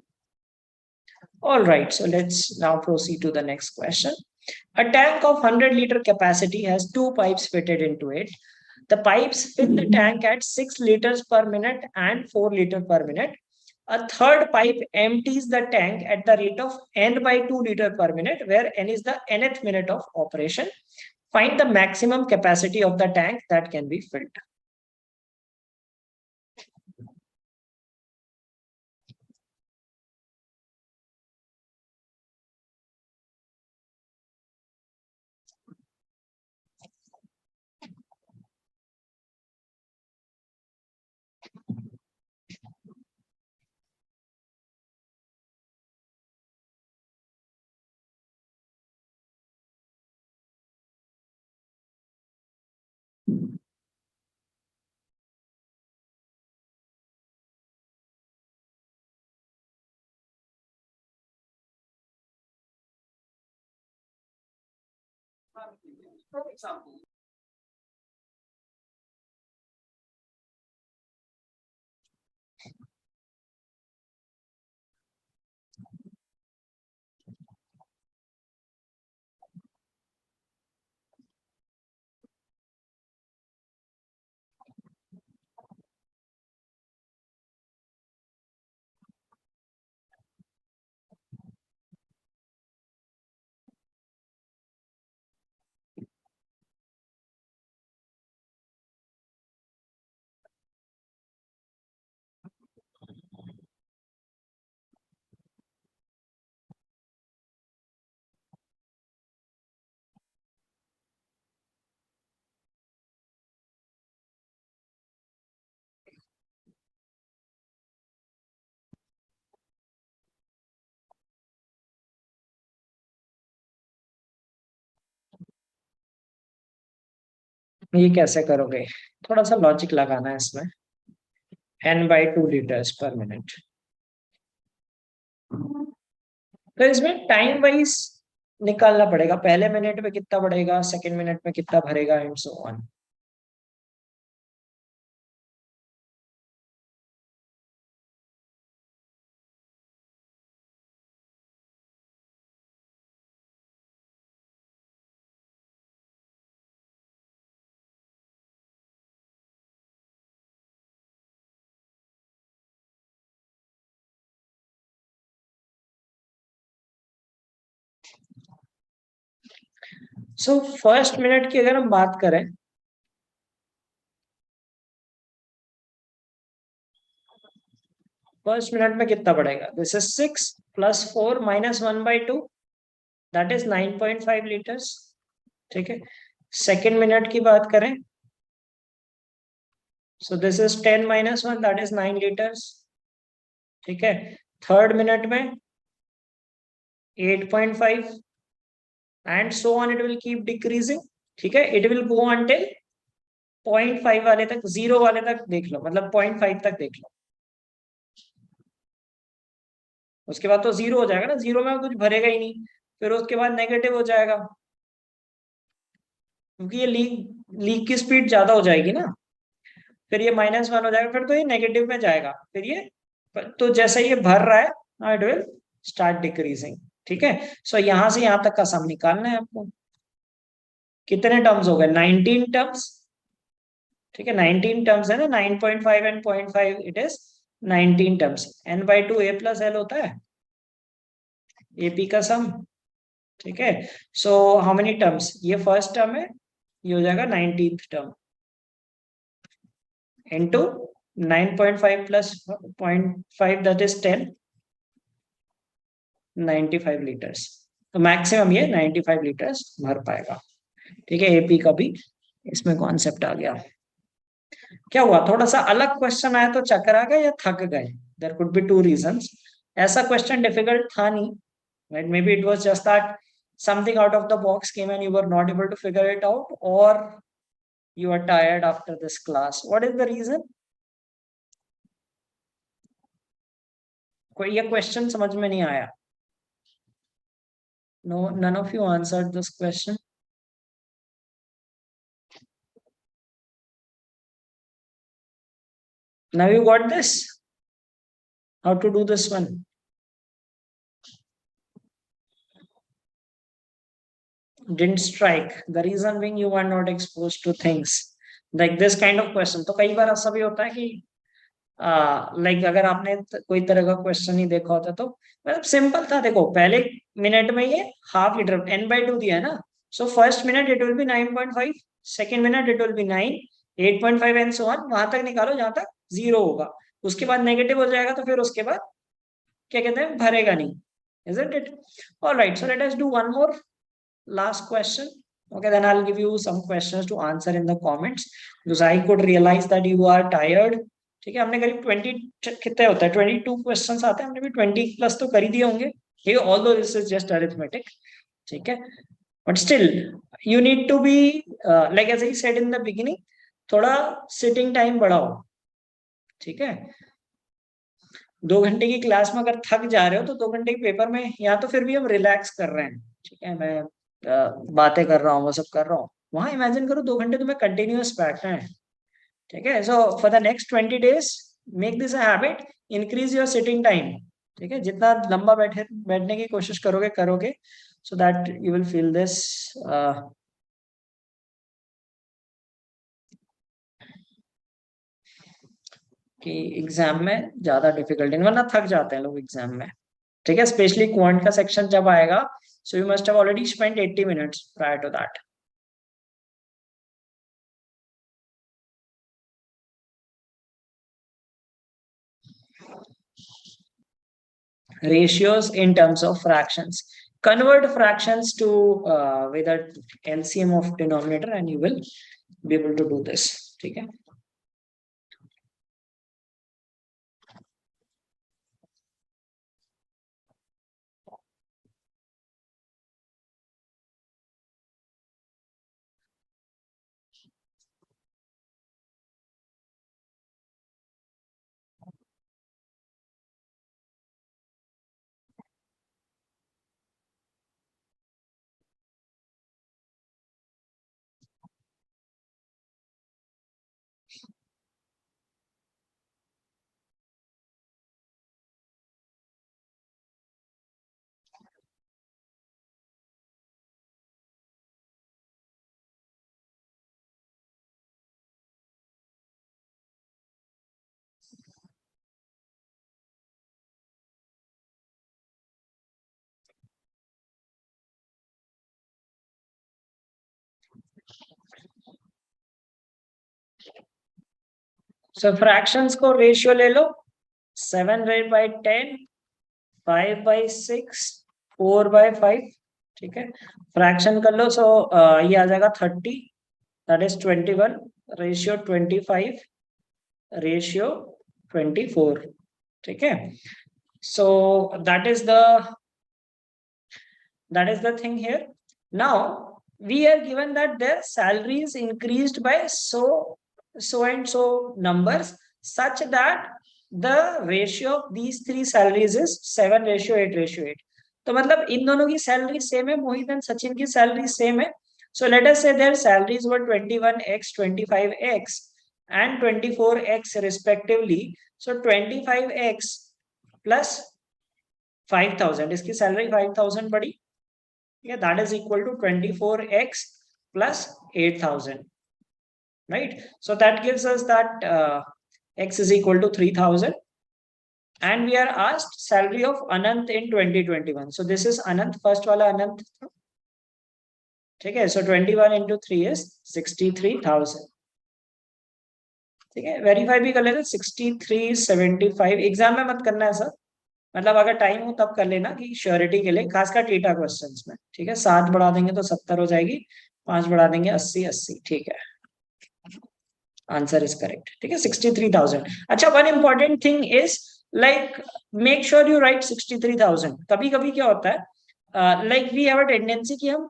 all right, so let's now proceed to the next question. A tank of 100-liter capacity has two pipes fitted into it. The pipes fill the tank at 6 liters per minute and 4 liters per minute. A third pipe empties the tank at the rate of n by 2 liters per minute, where n is the nth minute of operation. Find the maximum capacity of the tank that can be filled. For example, ये कैसे करोगे? थोड़ा सा logic लगाना है इसमें. n by 2 liters per minute. तो इसमें टाइम वाइज निकालना पड़ेगा. पहले मिनट में कितना बढ़ेगा, सेकंड मिनट में कितना भरेगा, and so on. So first minute की अगर हम बात करें, फर्स्ट मिनट में कितना बढ़ेगा? This is 6 plus 4 minus 1 by 2, that is 9.5 litres. ठीक है, सेकेंड मिनट की बात करें, सो this is 10 minus 1, that is 9 litres. ठीक है, थर्ड मिनट में 8.5 and so on, it will keep decreasing. ठीक है, it will go until 0.5 वाले तक, 0 वाले तक देख लो, मतलब 0.5 तक देख लो. उसके बाद तो 0 हो जाएगा ना, 0 में कुछ भरेगा ही नहीं. फिर उसके बाद नेगेटिव हो जाएगा, क्योंकि ये लीक की स्पीड ज्यादा हो जाएगी ना. फिर ये -1 हो जाएगा, फिर तो ये नेगेटिव में जाएगा. फिर ये तो जैसे ये भर रहा है, इट विल स्टार्ट डिक्रीजिंग. ठीक है, सो यहां से यहां तक का सम निकालना है आपको. कितने टर्म्स हो गए? 19 टर्म्स. ठीक है, 19 टर्म्स है ना, 9.5 and 0.5 it is 19 terms. n/2 a plus l होता है, AP का सम। ठीक है, सो हाउ मेनी टर्म्स, ये फर्स्ट टर्म है, ये हो जाएगा 19th term into 9.5 plus 0.5 that is 10, 95 litres. तो मैक्सिमम ये 95 लीटर्स भर पाएगा। ठीक है, एपी का भी इसमें कॉन्सेप्ट आ गया। क्या हुआ, थोड़ा सा अलग क्वेश्चन आया तो चकरा गए या थक गए? There could be two reasons. ऐसा क्वेश्चन डिफिकल्ट था नहीं, right? Maybe it was just that something out of the box came and you were not able to figure it out, or you are tired after this class. What is the reason? कोई ये question समझ में नहीं आया? No, none of you answered this question. Now you got this. How to do this one? Didn't strike. The reason being you are not exposed to things like this kind of question. तो कई बार ऐसा भी होता है कि like अगर आपने कोई तरह का क्वेश्चन ही देखा होता तो मतलब सिंपल था। देखो पहले मिनट में ये हाफ लीटर n/2 दिया है ना, so first minute it will B 9.5, second minute it will B 9, 8.5 and so on, वहां तक निकालो जहां तक जीरो होगा, उसके बाद नेगेटिव हो जाएगा तो फिर उसके बाद क्या कहते हैं, भरेगा नहीं। isn't it? All right, so let us do one more last question. Okay, then I'll give you some questions to answer in the comments because I could realize that you are tired. ठीक है, हमने करीब 20 कितने होता है, 22 question आते हैं, हमने भी 20 प्लस तो कर ही दिए होंगे। ठीक है, although this is just arithmetic. ठीक है, but still you need to be like as I said in the beginning, थोड़ा सिटिंग टाइम बढ़ाओ। ठीक है, 2 घंटे की क्लास में अगर थक जा रहे हो तो 2 घंटे के पेपर में या तो फिर भी हम रिलैक्स कर रहे हैं। ठीक है, मैं बातें कर रहा हूँ, वो सब कर रहा हूँ, वहां इमेजिन करो 2 घंटे तुम्हें कंटिन्यूअस बैठना है। ठीक है, so for the next 20 days make this a habit, increase your sitting time. ठीक है, जितना लंबा बैठने की कोशिश करोगे करोगे so that you will feel this कि एग्जाम में ज्यादा डिफिकल्टी, वरना थक जाते हैं लोग एग्जाम में। ठीक है, स्पेशली क्वांट का सेक्शन जब आएगा, so you must have already spent 80 minutes prior to that. Ratios in terms of fractions, convert fractions to with a LCM of denominator and you will be able to do this. ठीक है, सो fractions को ratio ले लो, 7/10, 5/6, 4/5। ठीक है, fraction कर लो, सो ये आ जाएगा 30, that is 21, ratio 25, ratio 24। ठीक है, so that is the thing here. Now we are given that their salary is increased by so and so numbers such that the ratio of these three salaries is 7:8:8। तो मतलब इन दोनों की salary same है, मोहित and Sachin की salary same है। So let us say their salaries were 21x, 25x and 24x respectively. So 25x plus 5,000, इसकी salary 5,000 बढ़ी। Yeah, that is equal to 24x plus 8,000, right? So that gives us that x is equal to 3000. And we are asked salary of Anant in 2021. So this is Anant, first wala Anant. Okay, so 21 into 3 is 63,000. ठीक है, verify भी कर लेते 6375. Exam में मत करना है sir, मतलब अगर टाइम हो तब कर लेना कि श्योरिटी के लिए, खासकर टीटा क्वेश्चंस में। ठीक है, 7 बढ़ा देंगे तो 70 हो जाएगी, 5 बढ़ा देंगे 80 80। ठीक है, आंसर इज करेक्ट। ठीक है, 63,000। अच्छा, one important thing is like make sure you write 63,000। कभी कभी क्या होता है, like we have a tendency कि हम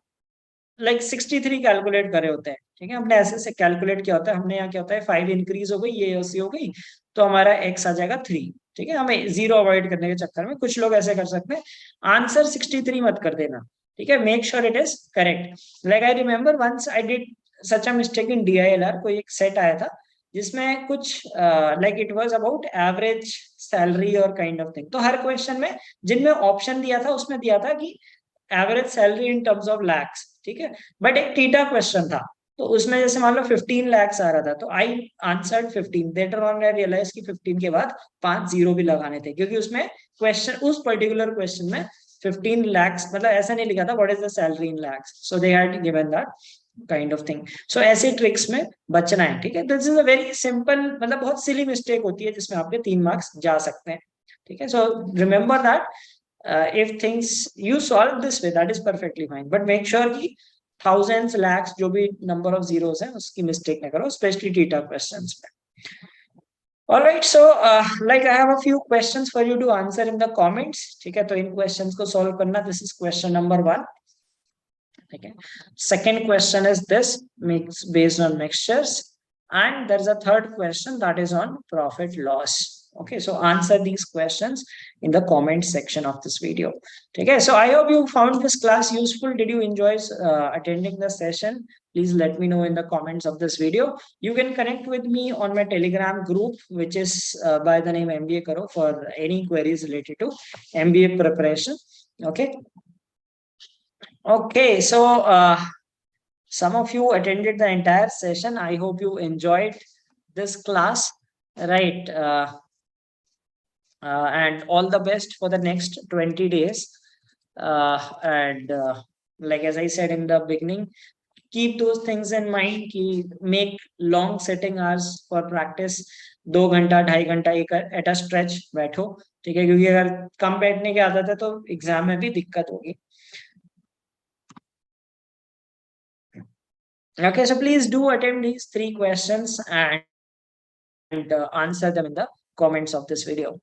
लाइक 63 कैलकुलेट करे होते हैं। ठीक है, हमने ऐसे से कैलकुलेट किया होता है, हमने यहाँ क्या होता है 5 इंक्रीज हो गई, ये ऐसी हो गई, तो हमारा x आ जाएगा 3। ठीक है, हमें 0 अवॉइड करने के चक्कर में कुछ लोग ऐसे कर सकते हैं। आंसर 63 मत कर देना। ठीक है, make sure it is correct. Like I remember once I did such a mistake in DILR। कोई एक सेट आया था जिसमें कुछ like it was about average salary और काइंड ऑफ थिंग। तो हर क्वेश्चन में जिनमें ऑप्शन दिया था उसमें दिया था कि average salary in terms of lakhs. ठीक है, बट एक थीटा क्वेश्चन था, तो उसमें जैसे मान लो 15 lakhs आ रहा था, तो I answered 15। Later on I realise कि 15 के बाद 5 जीरो भी लगाने थे, क्योंकि उसमें क्वेश्चन, उस पर्टिकुलर क्वेश्चन में 15 lakhs मतलब ऐसा नहीं लिखा था what is the salary in lakhs, so they had given that kind of thing. So ऐसे ट्रिक्स में बचना है। ठीक है, this is a very simple, मतलब बहुत सिली मिस्टेक होती है जिसमें आपके 3 मार्क्स जा सकते हैं। ठीक है, so remember that if things you solve this way, that is perfectly fine, but make sure कि thousands lakhs जो भी number of zeros है उसकी mistake ना करो, especially theta questions में। all right, so like I have a few questions for you to answer in the comments। ठीक है, तो इन questions को solve करना। this is question number 1। ठीक है, second question is this, mix based on mixtures, and there's a third question that is on profit loss। okay, so answer these questions in the comment section of this video। okay, so I hope you found this class useful। did you enjoy attending the session? Please let me know in the comments of this video। you can connect with me on my Telegram group, which is by the name MBA Karo, for any queries related to MBA preparation। okay, so some of you attended the entire session। I hope you enjoyed this class, right? And all the best for the next 20 days। And like as I said in the beginning, keep those things in mind कि make long sitting hours for practice। 2 घंटा 2.5 घंटा एक at a stretch बैठो। ठीक है, क्योंकि अगर कम बैठने की आदत है तो एग्जाम में भी दिक्कत होगी। okay, so please do attempt these 3 questions and answer them in the comments of this video।